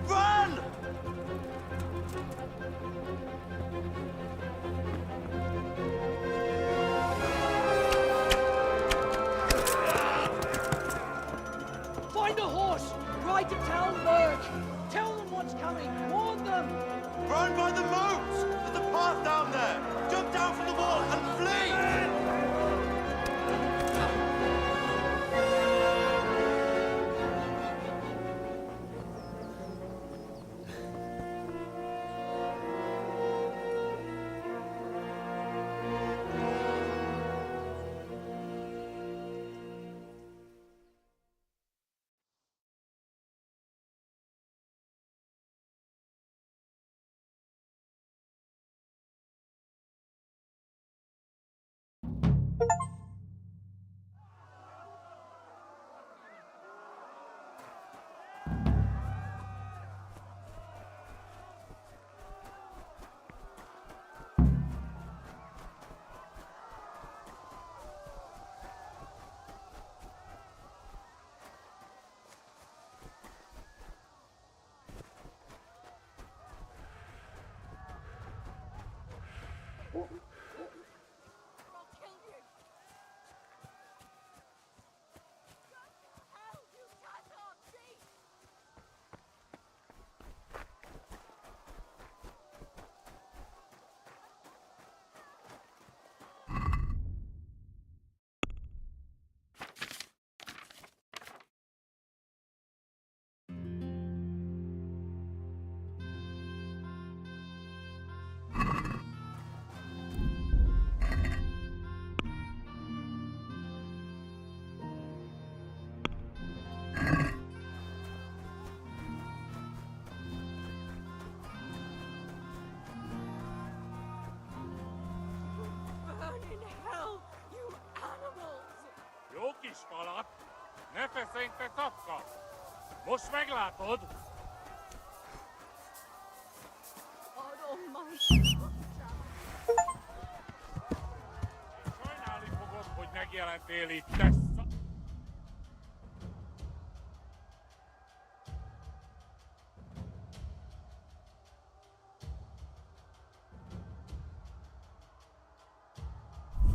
Run! Find a horse! Ride to Talmberg! Tell them what's coming! Warn them! Run by the moat! There's a path down there! Jump down from the wall and flee! Jó kis falat! Ne feszénj, te szapka! Most meglátod! Sajnálni fogod, hogy megjelentél itt, te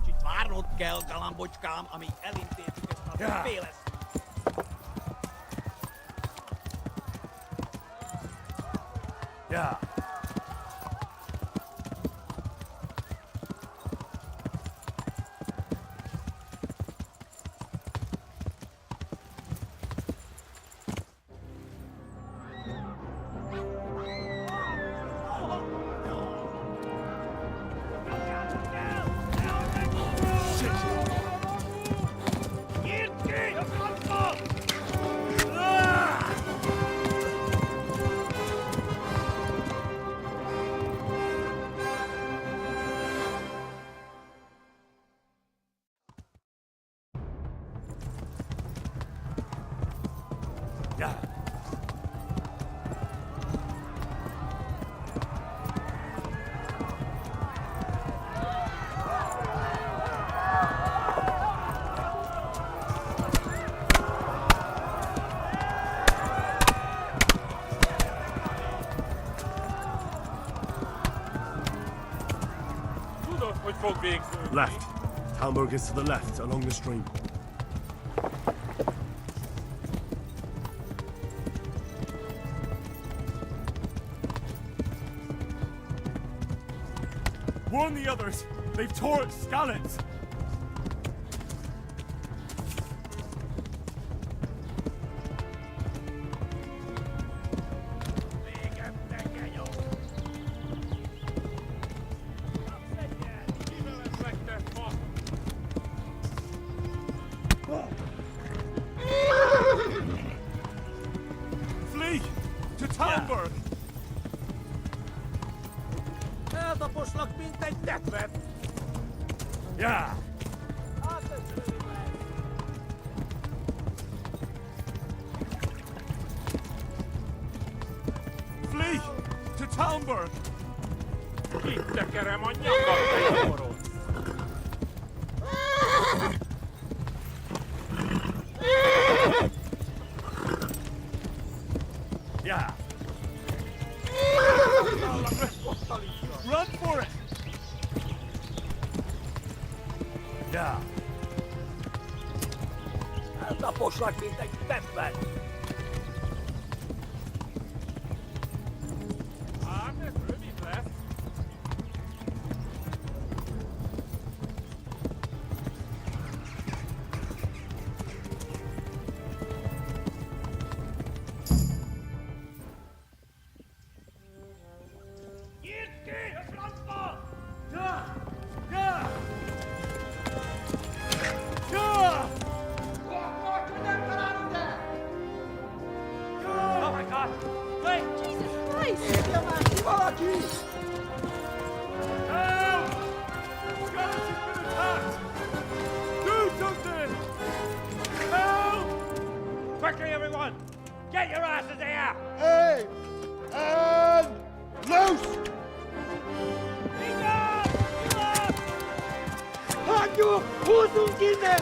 Kicsit várnod kell, galambocskám, amíg elintézzük ezt a féles... Ja. Left. Talmberg is to the left, along the stream. Warn the others! They've tore at scallops! Flee! To Talmberg! Eltaposlak, mint egy tetvet! Yeah! Flee! To Talmberg! Itt tekerem a nyakad, te jóról! Yeah! Run for it! Yeah. Tapos like me, take that back. Oh my God! Wait! Jesus Christ! Do something! Help! Quickly, everyone! Get your asses here! Hey! And loose! Rádio, usa um guiné!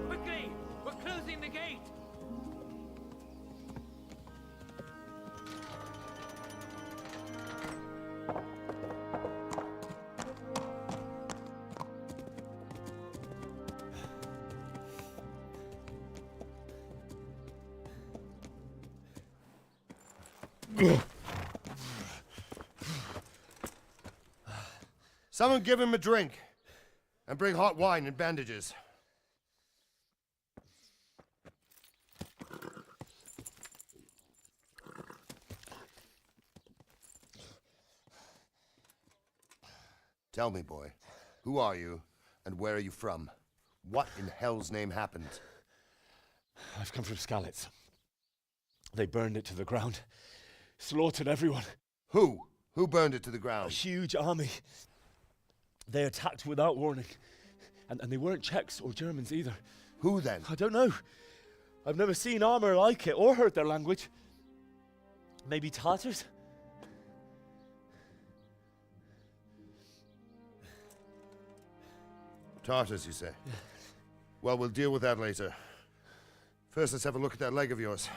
Quickly! We're closing the gate! Someone give him a drink. And bring hot wine and bandages. Tell me, boy, who are you and where are you from? What in hell's name happened? I've come from Skalitz. They burned it to the ground. Slaughtered everyone. Who? Who burned it to the A ground? huge army. They attacked without warning. And they weren't Czechs or Germans either. Who then? I don't know. I've never seen armor like it or heard their language. Maybe Tatars? Tartars, you say? Well, we'll deal with that later. First, let's have a look at that leg of yours.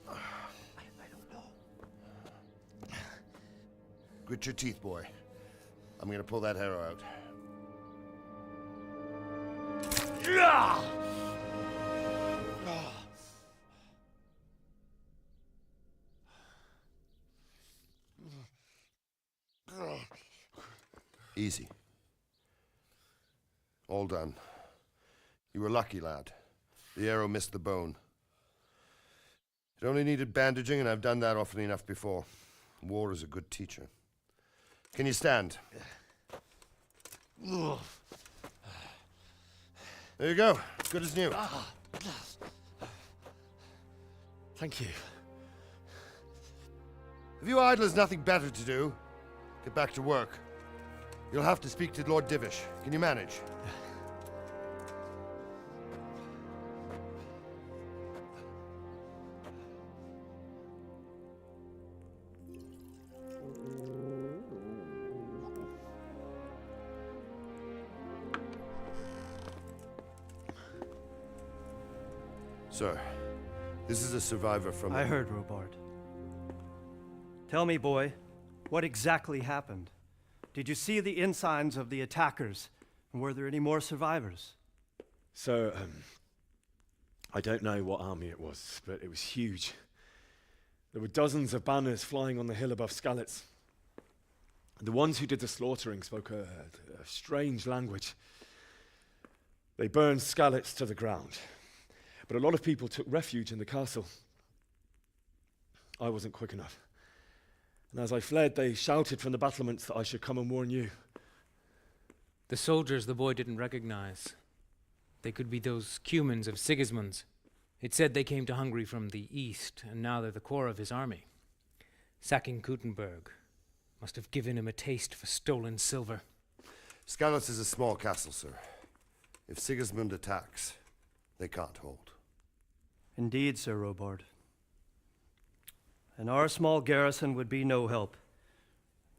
I don't know. Grit your teeth, boy. I'm gonna pull that arrow out. Easy. All done. You were lucky, lad. The arrow missed the bone. It only needed bandaging, and I've done that often enough before. War is a good teacher. Can you stand? There you go. Good as new. Thank you. If you idlers nothing better to do, get back to work. You'll have to speak to Lord Divish. Can you manage? Sir, this is a survivor from... I heard, Robard. Tell me, boy, what exactly happened? Did you see the ensigns of the attackers? And were there any more survivors? So, I don't know what army it was, but it was huge. There were dozens of banners flying on the hill above Skalitz. The ones who did the slaughtering spoke a strange language. They burned Skalitz to the ground. But a lot of people took refuge in the castle. I wasn't quick enough. And as I fled, they shouted from the battlements that I should come and warn you. The soldiers the boy didn't recognize. They could be those Cumans of Sigismund's. It said they came to Hungary from the east, and now they're the core of his army. Sacking Gutenberg must have given him a taste for stolen silver. Skalitz is a small castle, sir. If Sigismund attacks, they can't hold. Indeed, Sir Robard. And our small garrison would be no help.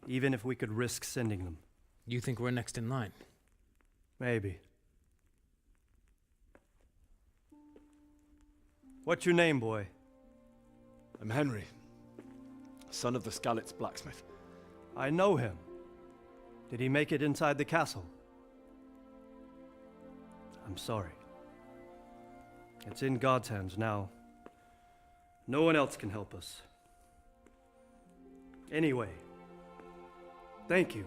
even if we could risk sending them. You think we're next in line? Maybe. What's your name, boy? I'm Henry, son of the Skalitz blacksmith. I know him. Did he make it inside the castle? I'm sorry. It's in God's hands now. No one else can help us. Anyway, thank you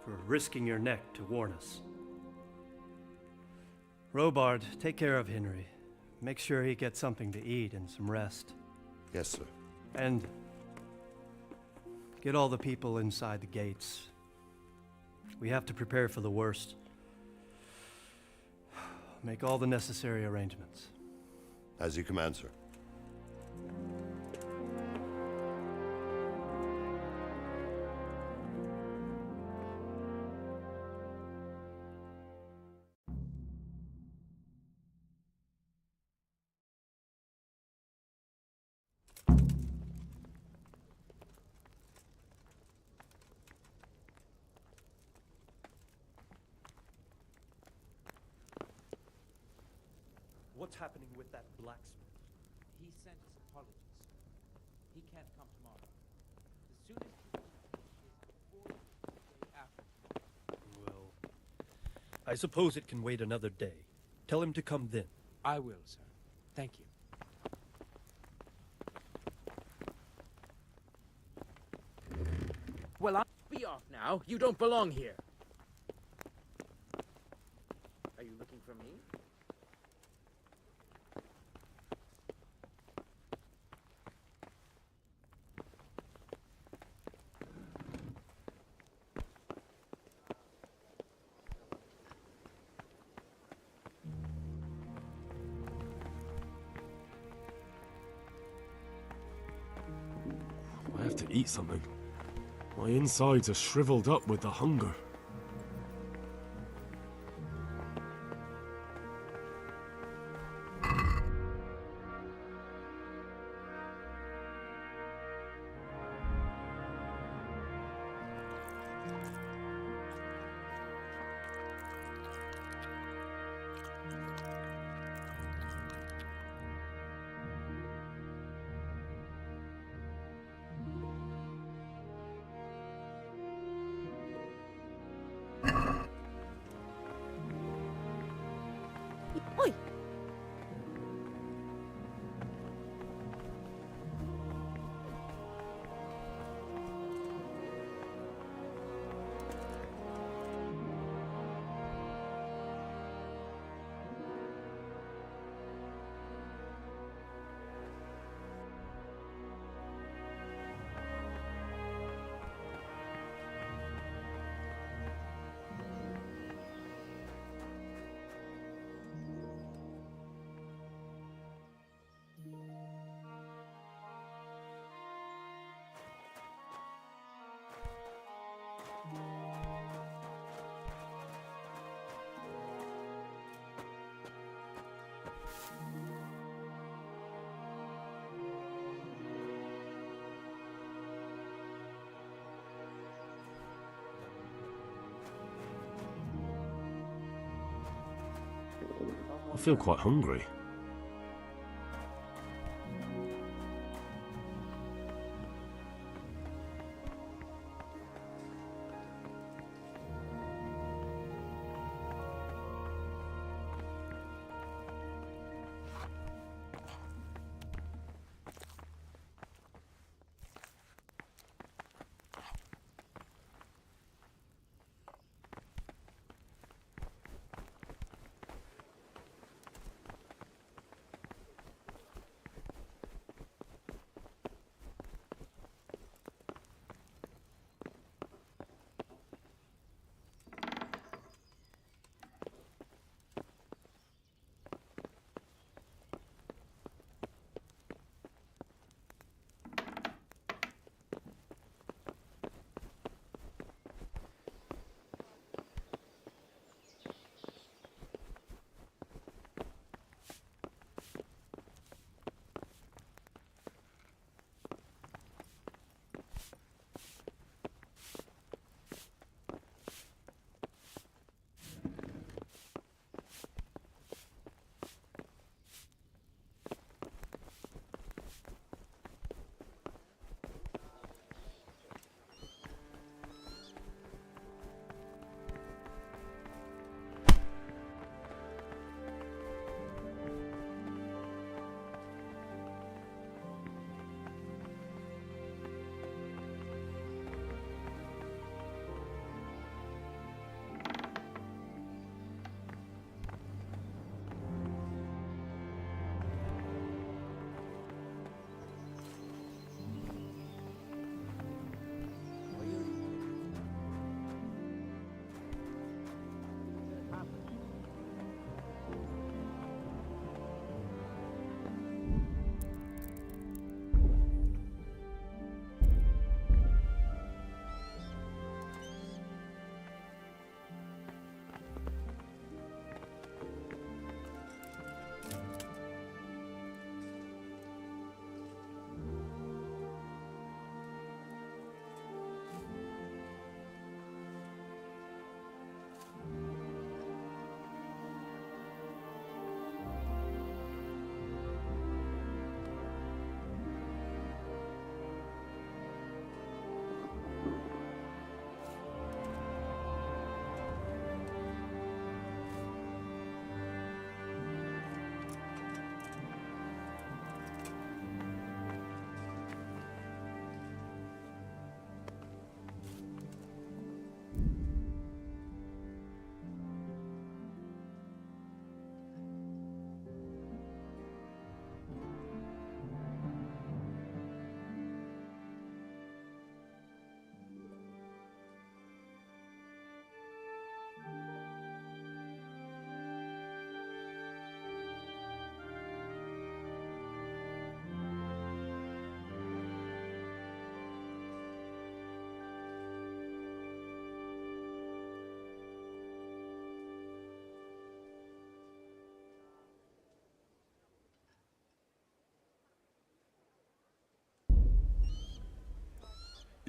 for risking your neck to warn us. Robard, take care of Henry. Make sure he gets something to eat and some rest. Yes, sir. And get all the people inside the gates. We have to prepare for the worst. Make all the necessary arrangements. As you command, sir. What's happening with that blacksmith? He sent his apologies. He can't come tomorrow. The soonest he can is before the day after. Well, I suppose it can wait another day. Tell him to come then. I will, sir. Thank you. Well, I'll be off now. You don't belong here. Are you looking for me? I have to eat something. My insides are shriveled up with the hunger. Oi! I feel quite hungry.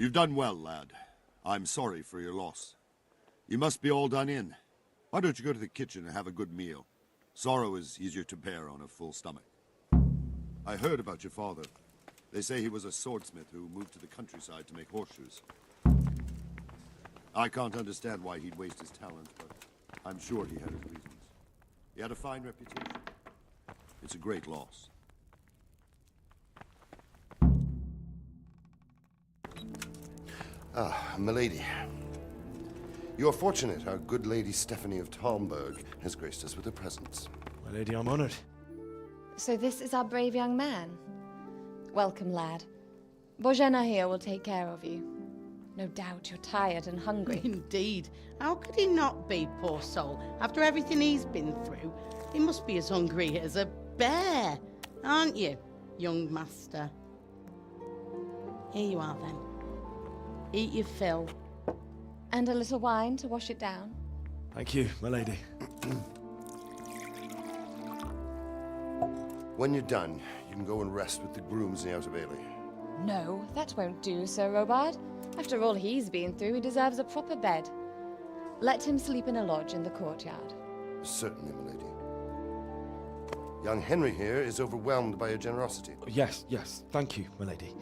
You've done well, lad. I'm sorry for your loss. You must be all done in. Why don't you go to the kitchen and have a good meal? Sorrow is easier to bear on a full stomach. I heard about your father. They say he was a swordsmith who moved to the countryside to make horseshoes. I can't understand why he'd waste his talent, but I'm sure he had his reasons. He had a fine reputation. It's a great loss. Ah, milady. You're fortunate our good lady Stephanie of Talmberg has graced us with her presence. My lady, I'm honored. So this is our brave young man. Welcome, lad. Bojena here will take care of you. No doubt you're tired and hungry. Indeed. How could he not be, poor soul? After everything he's been through, he must be as hungry as a bear, aren't you, young master? Here you are, then. Eat your fill. And a little wine to wash it down. Thank you, my lady. When you're done, you can go and rest with the grooms in the Outer Bailey. No, that won't do, Sir Robard. After all he's been through, he deserves a proper bed. Let him sleep in a lodge in the courtyard. Certainly, milady. Young Henry here is overwhelmed by your generosity. Yes, yes. Thank you, my lady.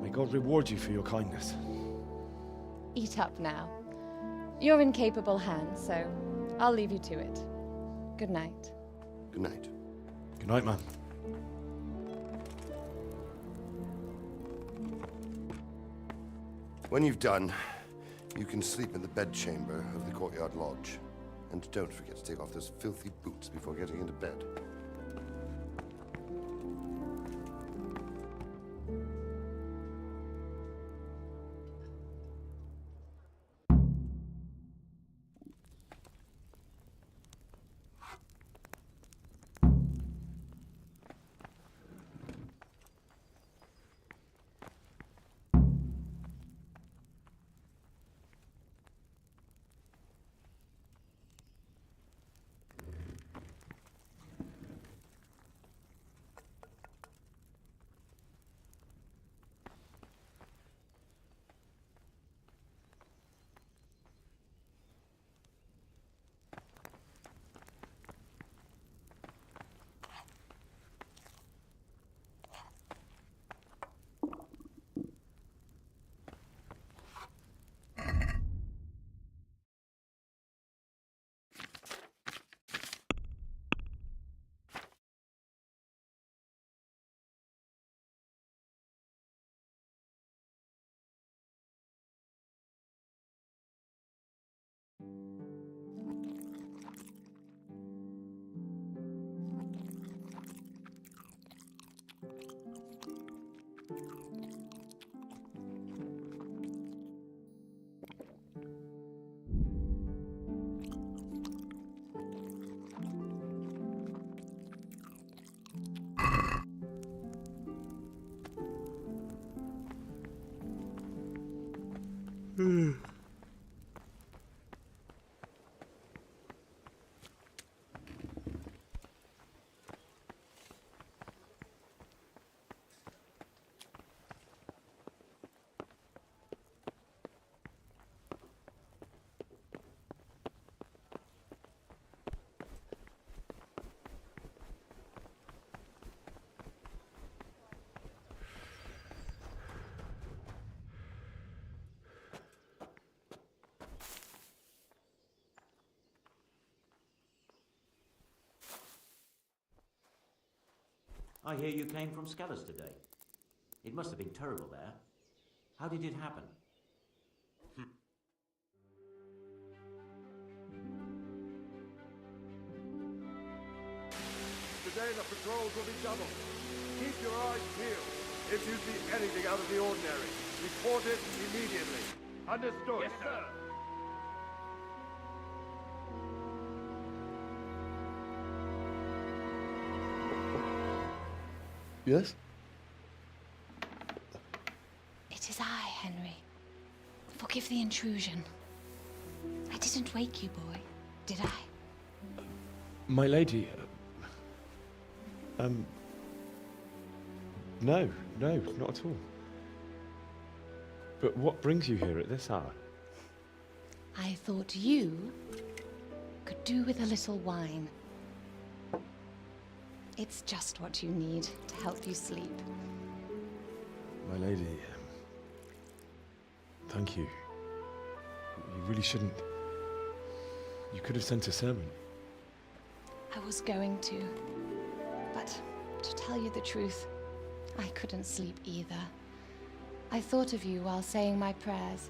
May God reward you for your kindness. Eat up now. You're in capable hands, so I'll leave you to it. Good night. Good night. Good night, man. When you've done, you can sleep in the bedchamber of the courtyard lodge. And don't forget to take off those filthy boots before getting into bed. I hear you came from Skellers today. It must have been terrible there. How did it happen? Today the patrols will be doubled. Keep your eyes peeled. If you see anything out of the ordinary, report it immediately. Understood? Yes, sir. Yes? It is I, Henry. Forgive the intrusion. I didn't wake you, boy, did I? My lady, no, not at all. But what brings you here at this hour? I thought you could do with a little wine. It's just what you need to help you sleep. My lady, thank you. You really shouldn't. You could have sent a servant. I was going to, but to tell you the truth, I couldn't sleep either. I thought of you while saying my prayers.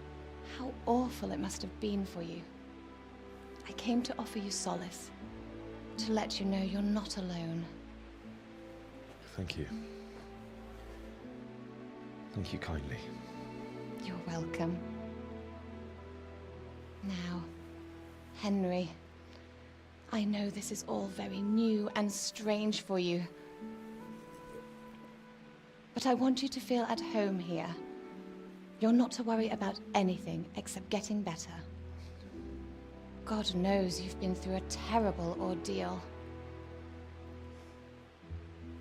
How awful it must have been for you. I came to offer you solace, to let you know you're not alone. Thank you. Thank you kindly. You're welcome. Now, Henry, I know this is all very new and strange for you, but I want you to feel at home here. You're not to worry about anything except getting better. God knows you've been through a terrible ordeal.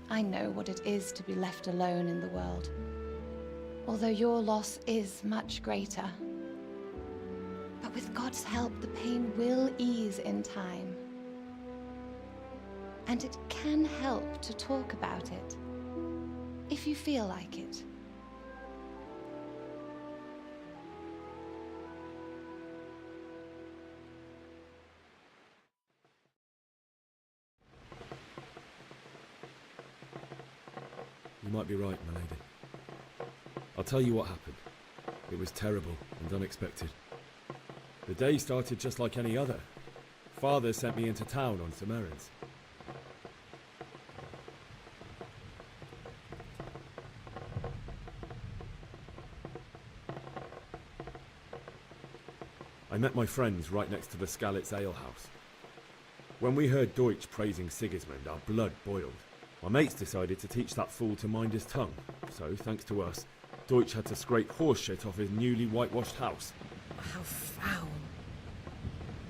I know what it is to be left alone in the world, although your loss is much greater. But with God's help, the pain will ease in time. And it can help to talk about it, if you feel like it. You might be right, my lady. I'll tell you what happened. It was terrible and unexpected. The day started just like any other. Father sent me into town on some errands. I met my friends right next to the Skalitz Ale House. When we heard Deutsch praising Sigismund, our blood boiled. My mates decided to teach that fool to mind his tongue, so thanks to us, Deutsch had to scrape horse shit off his newly whitewashed house. How foul.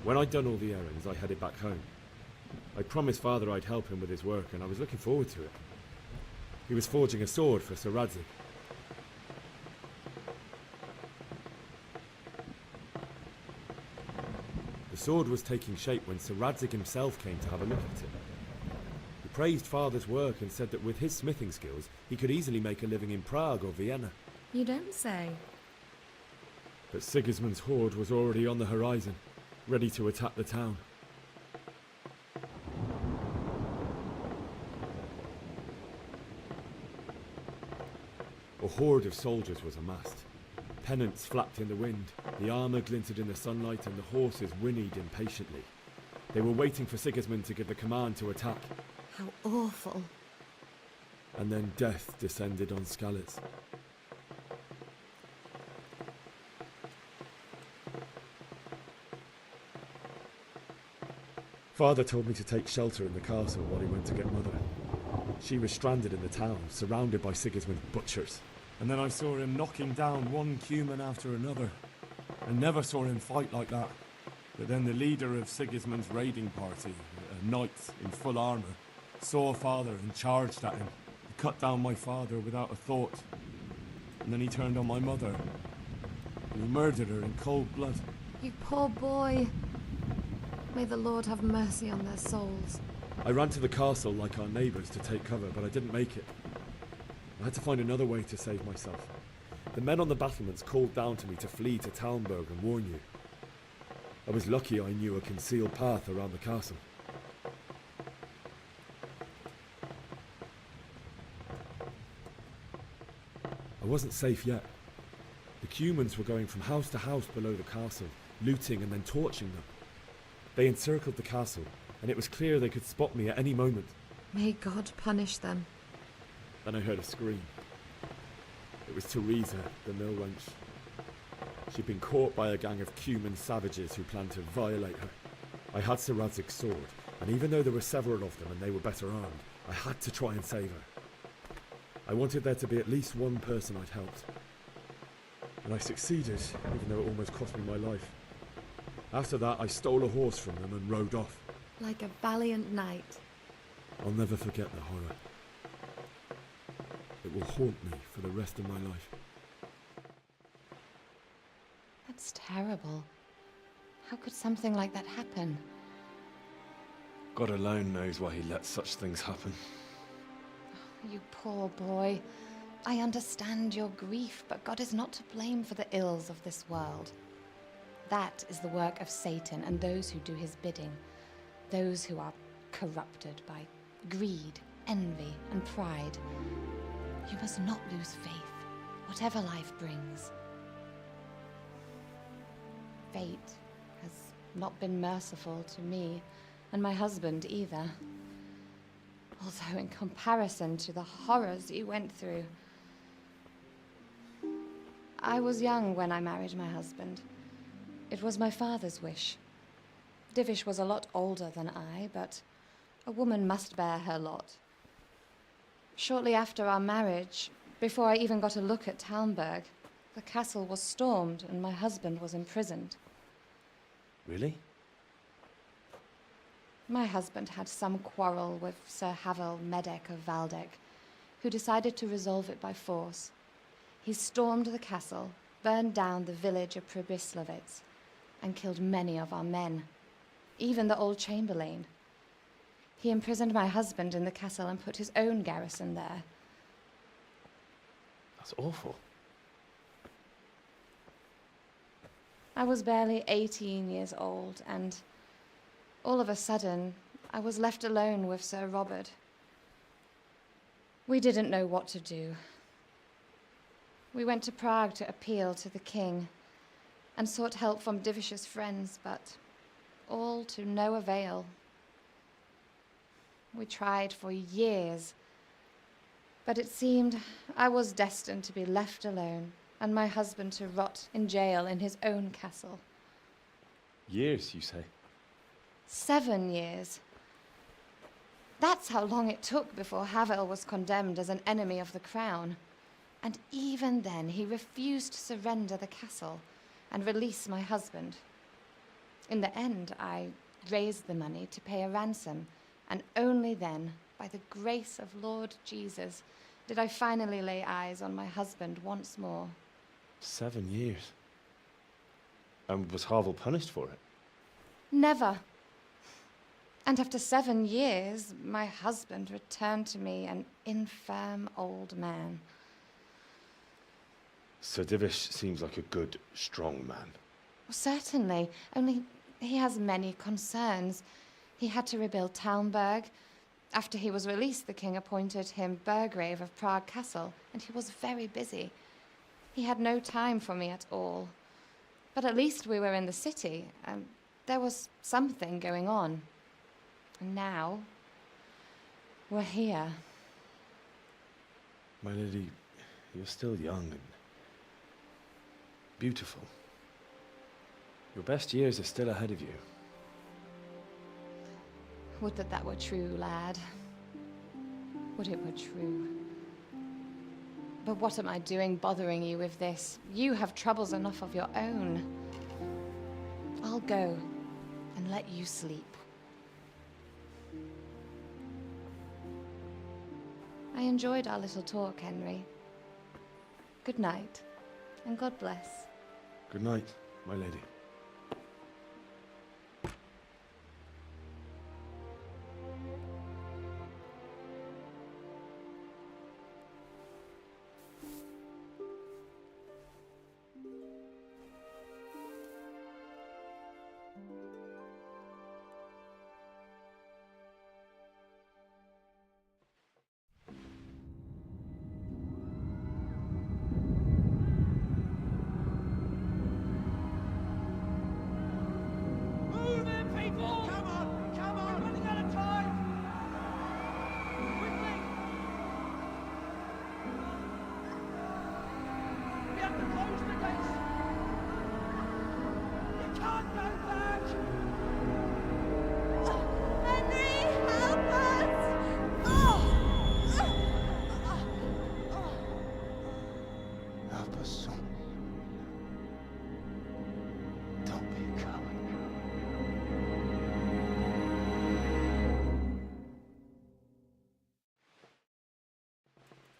When I'd done all the errands, I headed back home. I promised Father I'd help him with his work, and I was looking forward to it. He was forging a sword for Sir Radzig. The sword was taking shape when Sir Radzig himself came to have a look at it. He praised Father's work and said that with his smithing skills, he could easily make a living in Prague or Vienna. You don't say. But Sigismund's horde was already on the horizon, ready to attack the town. A horde of soldiers was amassed. Pennants flapped in the wind, the armour glinted in the sunlight, and the horses whinnied impatiently. They were waiting for Sigismund to give the command to attack. How awful. And then death descended on Skalitz. Father told me to take shelter in the castle while he went to get Mother. She was stranded in the town, surrounded by Sigismund's butchers. And then I saw him knocking down one Cuman after another. I never saw him fight like that. But then the leader of Sigismund's raiding party, a knight in full armour, saw Father and charged at him. He cut down my father without a thought. And then he turned on my mother. And he murdered her in cold blood. You poor boy. May the Lord have mercy on their souls. I ran to the castle like our neighbours to take cover, but I didn't make it. I had to find another way to save myself. The men on the battlements called down to me to flee to Talmberg and warn you. I was lucky I knew a concealed path around the castle. I wasn't safe yet. The Cumans were going from house to house below the castle, looting and then torching them. They encircled the castle, and it was clear they could spot me at any moment. May God punish them. Then I heard a scream. It was Teresa, the mill wench. She'd been caught by a gang of Cuman savages who planned to violate her. I had Sir Radzig's sword, and even though there were several of them and they were better armed, I had to try and save her. I wanted there to be at least one person I'd helped. And I succeeded, even though it almost cost me my life. After that, I stole a horse from them and rode off. Like a valiant knight. I'll never forget the horror. It will haunt me for the rest of my life. That's terrible. How could something like that happen? God alone knows why he lets such things happen. You poor boy. I understand your grief, but God is not to blame for the ills of this world. That is the work of Satan and those who do his bidding. Those who are corrupted by greed, envy, and pride. You must not lose faith, whatever life brings. Fate has not been merciful to me, and my husband either. Although in comparison to the horrors you went through. I was young when I married my husband. It was my father's wish. Divish was a lot older than I, but a woman must bear her lot. Shortly after our marriage, before I even got a look at Talmberg, the castle was stormed and my husband was imprisoned. Really? My husband had some quarrel with Sir Havel Medek of Valdek, who decided to resolve it by force. He stormed the castle, burned down the village of Pribyslavitz, and killed many of our men, even the old chamberlain. He imprisoned my husband in the castle and put his own garrison there. That's awful. I was barely 18 years old, and all of a sudden, I was left alone with Sir Robert. We didn't know what to do. We went to Prague to appeal to the king and sought help from Divish's friends, but all to no avail. We tried for years, but it seemed I was destined to be left alone and my husband to rot in jail in his own castle. Years, you say? 7 years. That's how long it took before Havel was condemned as an enemy of the crown. And even then, he refused to surrender the castle and release my husband. In the end, I raised the money to pay a ransom, and only then, by the grace of Lord Jesus, did I finally lay eyes on my husband once more. 7 years. And was Havel punished for it? Never. And after 7 years, my husband returned to me an infirm old man. Sir Divish seems like a good, strong man. Certainly, only he has many concerns. He had to rebuild Talmberg. After he was released, the king appointed him Burgrave of Prague Castle, and he was very busy. He had no time for me at all. But at least we were in the city, and there was something going on. And now, we're here. My lady, you're still young and beautiful. Your best years are still ahead of you. Would that that were true, lad. Would it were true. But what am I doing bothering you with this? You have troubles enough of your own. I'll go and let you sleep. I enjoyed our little talk, Henry. Good night, and God bless. Good night, my lady.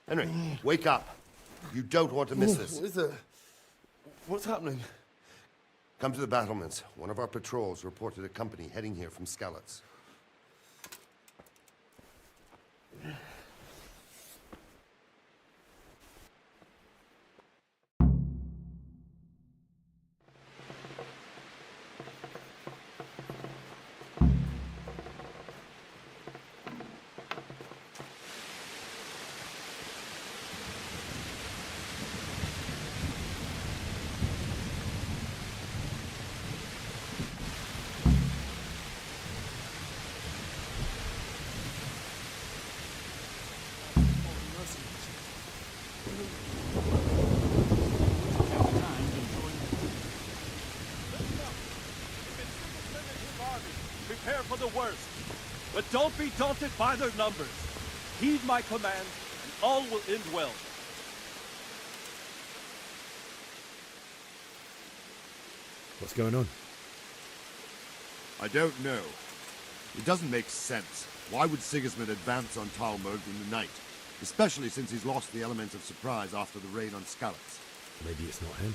Henry, wake up. You don't want to miss this. What's happening? Come to the battlements. One of our patrols reported a company heading here from Skalitz. Prepare for the worst, but don't be daunted by their numbers. Heed my command, and all will end well. What's going on? I don't know. It doesn't make sense. Why would Sigismund advance on Talmberg in the night? Especially since he's lost the element of surprise after the raid on Skalitz. Maybe it's not him.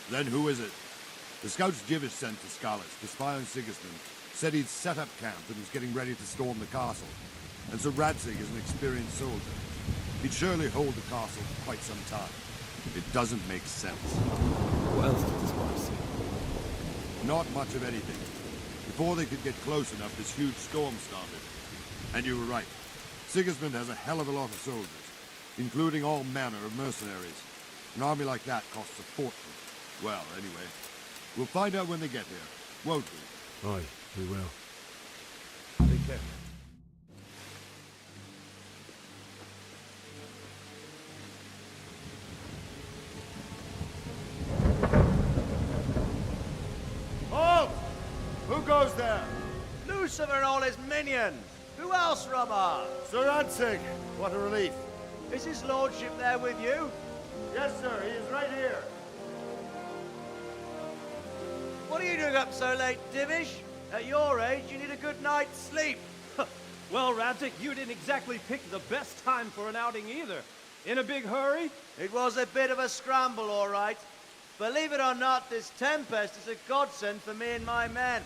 Then who is it? The scouts Jivish sent to Skalitz to spy on Sigismund said he'd set up camp and was getting ready to storm the castle. And so Radzig is an experienced soldier. He'd surely hold the castle for quite some time. It doesn't make sense. What else did the spies see? Not much of anything. Before they could get close enough, this huge storm started. And you were right. Sigismund has a hell of a lot of soldiers, including all manner of mercenaries. An army like that costs a fortune. Well, anyway, we'll find out when they get here, won't we? Aye, we will. Take care. Halt! Who goes there? Lucifer and all his minions! Who else, Robber? Sir Radzig! What a relief. Is his lordship there with you? Yes, sir. He is right here. What are you doing up so late, Divish? At your age, you need a good night's sleep. Well, Radzig, you didn't exactly pick the best time for an outing either. In a big hurry? It was a bit of a scramble, all right. Believe it or not, this tempest is a godsend for me and my men.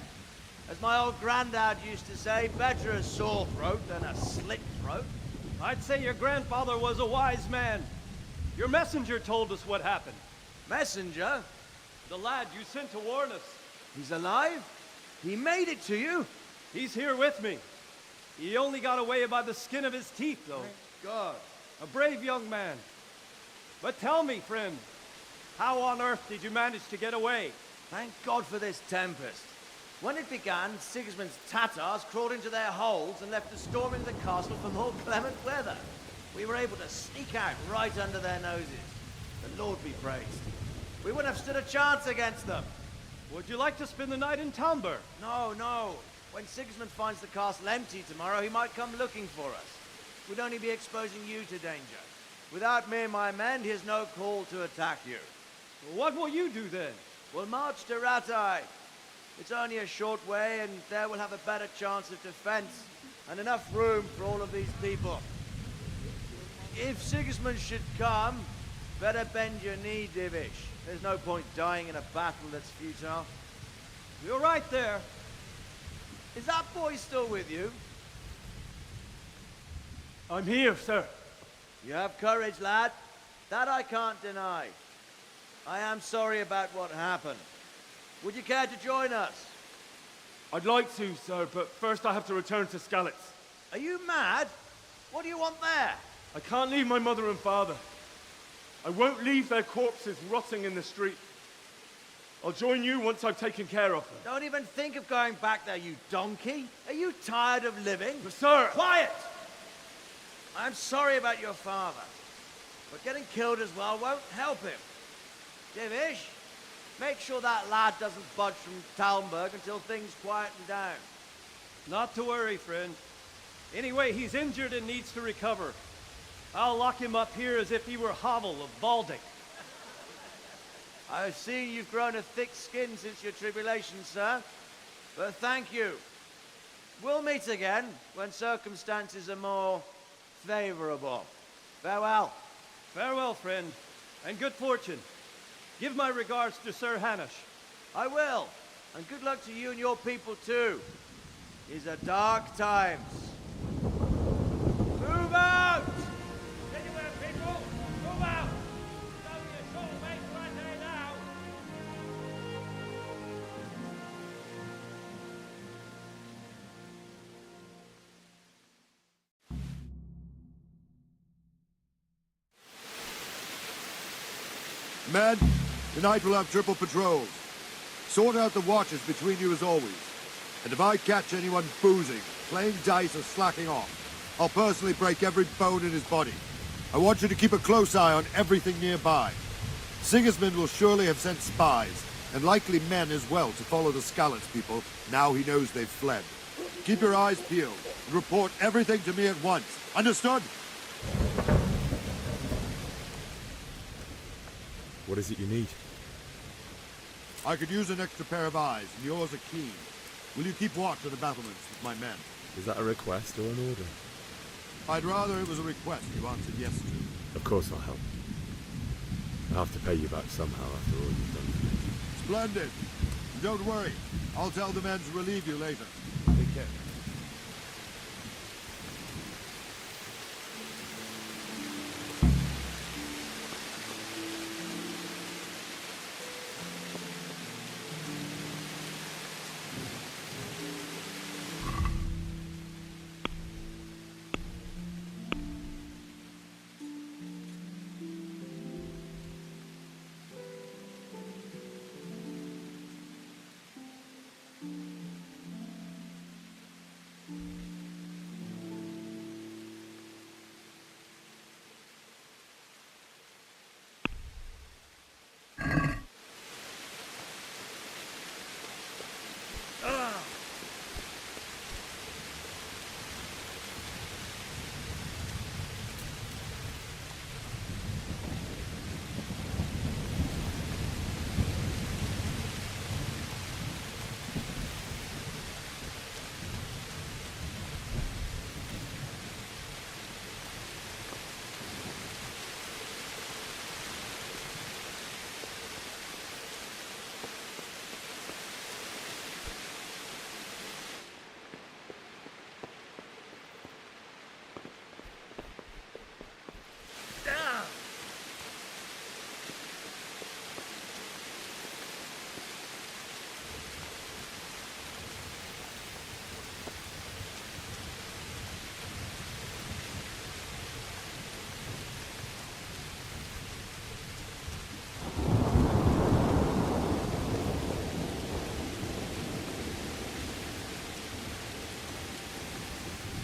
As my old granddad used to say, better a sore throat than a slit throat. I'd say your grandfather was a wise man. Your messenger told us what happened. Messenger? The lad you sent to warn us. He's alive? He made it to you? He's here with me. He only got away by the skin of his teeth, though. Thank God. A brave young man. But tell me, friend, how on earth did you manage to get away? Thank God for this tempest. When it began, Sigismund's Tatars crawled into their holes and left us storming the castle for more clement weather. We were able to sneak out right under their noses. The Lord be praised. We wouldn't have stood a chance against them. Would you like to spend the night in Talmberg? No, no. When Sigismund finds the castle empty tomorrow, he might come looking for us. We'd only be exposing you to danger. Without me and my men, he has no call to attack you. What will you do then? We'll march to Ratai. It's only a short way, and there we'll have a better chance of defense, and enough room for all of these people. If Sigismund should come, better bend your knee, Divish. There's no point dying in a battle that's futile. You're right there. Is that boy still with you? I'm here, sir. You have courage, lad. That I can't deny. I am sorry about what happened. Would you care to join us? I'd like to, sir, but first I have to return to Skalitz. Are you mad? What do you want there? I can't leave my mother and father. I won't leave their corpses rotting in the street. I'll join you once I've taken care of them. Don't even think of going back there, you donkey. Are you tired of living? But sir! Quiet! I'm sorry about your father, but getting killed as well won't help him. Divish, make sure that lad doesn't budge from Talmberg until things quieten down. Not to worry, friend. Anyway, he's injured and needs to recover. I'll lock him up here as if he were Havel of Baldic. I've seen you've grown a thick skin since your tribulation, sir. But thank you. We'll meet again when circumstances are more favorable. Farewell. Farewell, friend, and good fortune. Give my regards to Sir Hanush. I will. And good luck to you and your people too. These are dark times. Move out! Anywhere, people! Move out! It's only a short way right there now! Men, tonight we'll have triple patrols. Sort out the watches between you as always. And if I catch anyone boozing, playing dice or slacking off, I'll personally break every bone in his body. I want you to keep a close eye on everything nearby. Sigismund will surely have sent spies, and likely men as well, to follow the Skalitz people now he knows they've fled. Keep your eyes peeled, and report everything to me at once. Understood? What is it you need? I could use an extra pair of eyes, and yours are keen. Will you keep watch on the battlements with my men? Is that a request or an order? I'd rather it was a request you answered yes to. Of course I'll help. I'll have to pay you back somehow after all you've done for me. Splendid. And don't worry. I'll tell the men to relieve you later. Take care.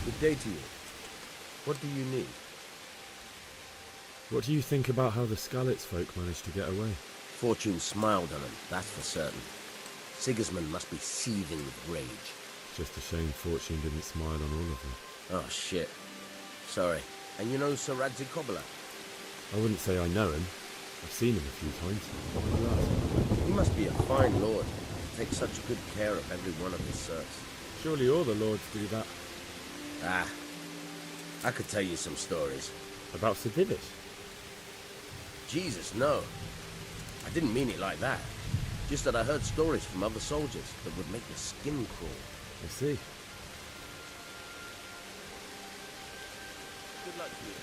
Good day to you. What do you need? What do you think about how the Skalitz folk managed to get away? Fortune smiled on them, that's for certain. Sigismund must be seething with rage. Just a shame Fortune didn't smile on all of them. Oh, shit. Sorry. And you know Sir Radzi Kobyla? I wouldn't say I know him. I've seen him a few times. Why do you ask? He must be a fine lord. Takes such good care of every one of his serfs. Surely all the lords do that. Ah, I could tell you some stories. About Sir Divish? Jesus, no. I didn't mean it like that. Just that I heard stories from other soldiers that would make your skin crawl. I see. Good luck to you.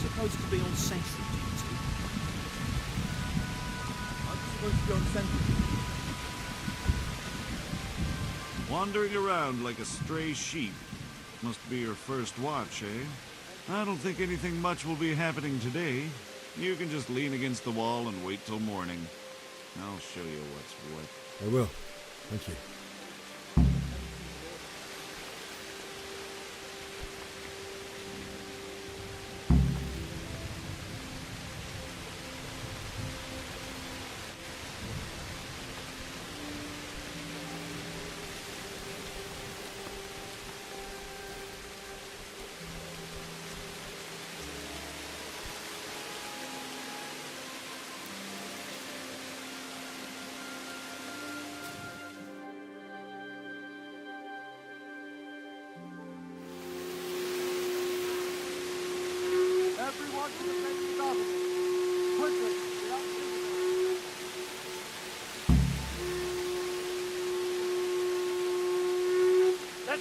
Supposed to be on sentry duty. I'm supposed to be on sentry duty. Wandering around like a stray sheep. Must be your first watch, eh? I don't think anything much will be happening today. You can just lean against the wall and wait till morning. I'll show you what's what. I will. Thank you.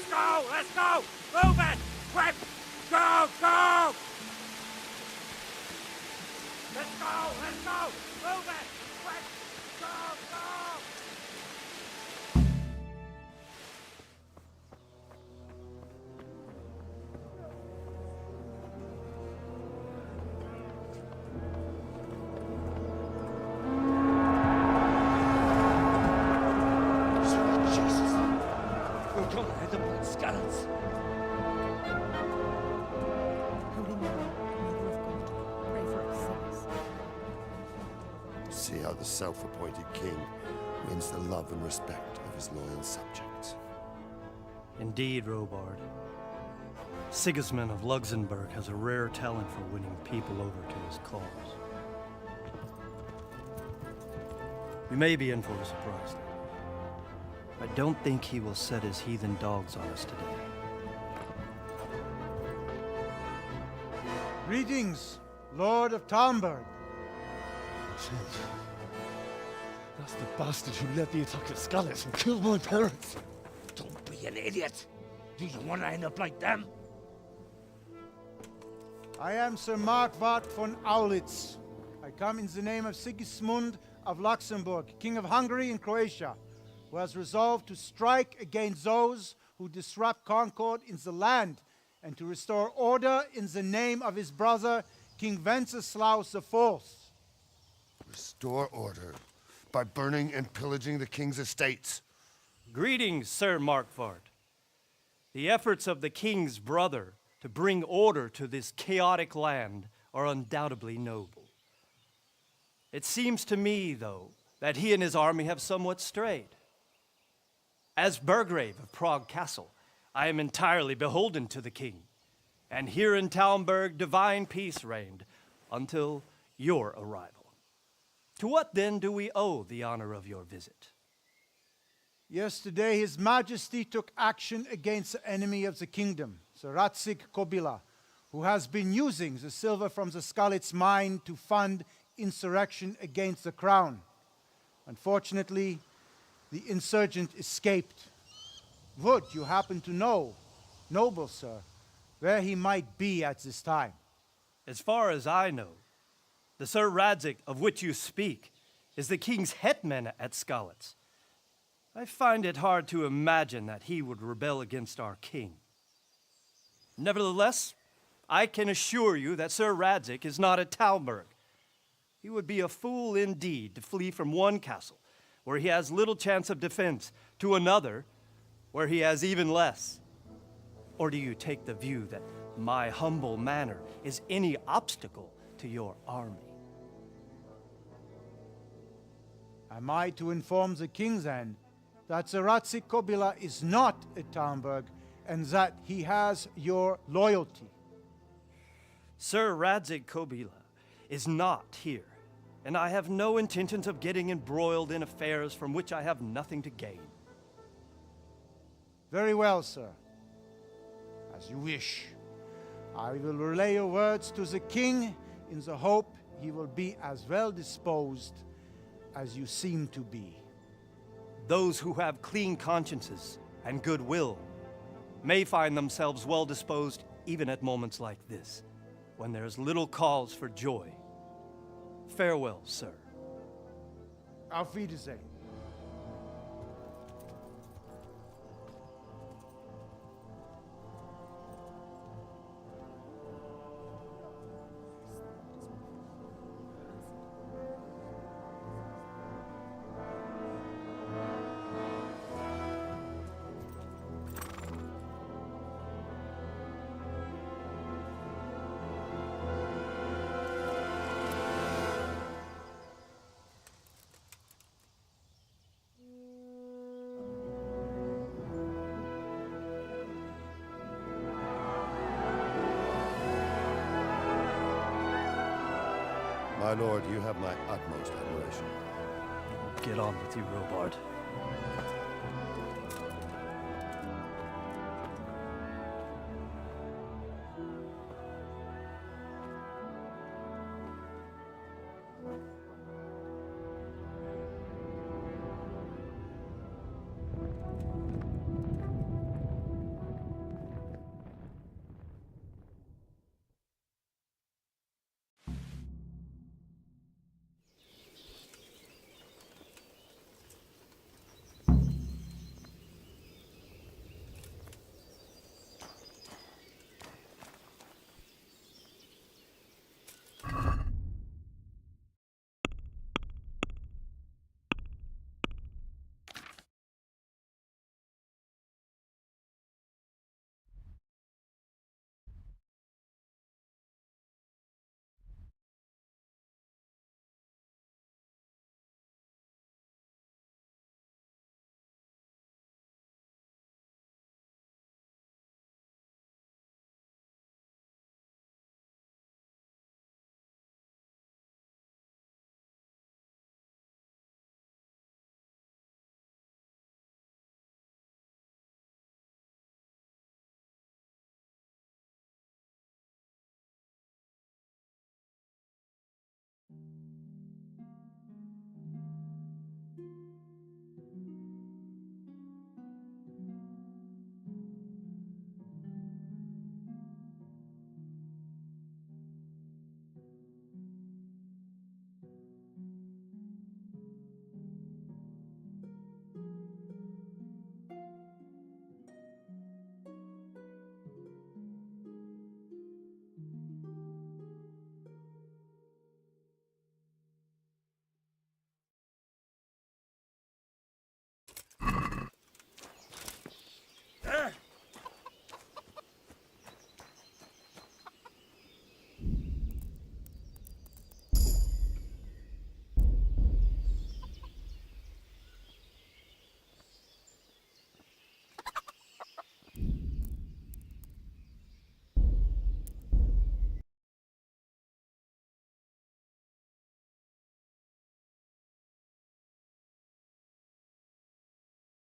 Let's go! Let's go! Move it! Quick! Go! Go! Let's go! Let's go! Move it! Quick! Go! Go! Jesus! We're gonna end up like skeletons. Holy Mary, Mother of God, pray for us sinners. See how the self-appointed king wins the love and respect of his loyal subjects. Indeed, Robard. Sigismund of Luxembourg has a rare talent for winning people over to his cause. We may be in for a surprise, though. I don't think he will set his heathen dogs on us today. Greetings, Lord of Talmberg. That's the bastard who led the attack at Scallis and killed my parents. Don't be an idiot! Do you want to end up like them? I am Sir Markwart von Aulitz. I come in the name of Sigismund of Luxembourg, King of Hungary and Croatia, who has resolved to strike against those who disrupt concord in the land and to restore order in the name of his brother, King Wenceslaus IV. Restore order by burning and pillaging the king's estates. Greetings, Sir Markwart. The efforts of the king's brother to bring order to this chaotic land are undoubtedly noble. It seems to me, though, that he and his army have somewhat strayed. As Burgrave of Prague Castle, I am entirely beholden to the king, and here in Talmberg divine peace reigned until your arrival. To what then do we owe the honor of your visit? Yesterday, His Majesty took action against the enemy of the kingdom, Sir Radzig Kobyla, who has been using the silver from the Skalitz mine to fund insurrection against the crown. Unfortunately, the insurgent escaped. Would you happen to know, noble sir, where he might be at this time? As far as I know, the Sir Radzig of which you speak is the king's hetman at Skalitz. I find it hard to imagine that he would rebel against our king. Nevertheless, I can assure you that Sir Radzig is not at Talmberg. He would be a fool indeed to flee from one castle, where he has little chance of defense, to another, where he has even less. Or do you take the view that my humble manner is any obstacle to your army? Am I to inform the king then that Sir Radzig Kobyla is not at Talmberg and that he has your loyalty? Sir Radzig Kobyla is not here, and I have no intentions of getting embroiled in affairs from which I have nothing to gain. Very well, sir. As you wish. I will relay your words to the king in the hope he will be as well disposed as you seem to be. Those who have clean consciences and goodwill may find themselves well disposed even at moments like this, when there is little cause for joy. Farewell, sir. Auf Wiedersehen. My lord, you have my utmost admiration. Get on with you, Robard.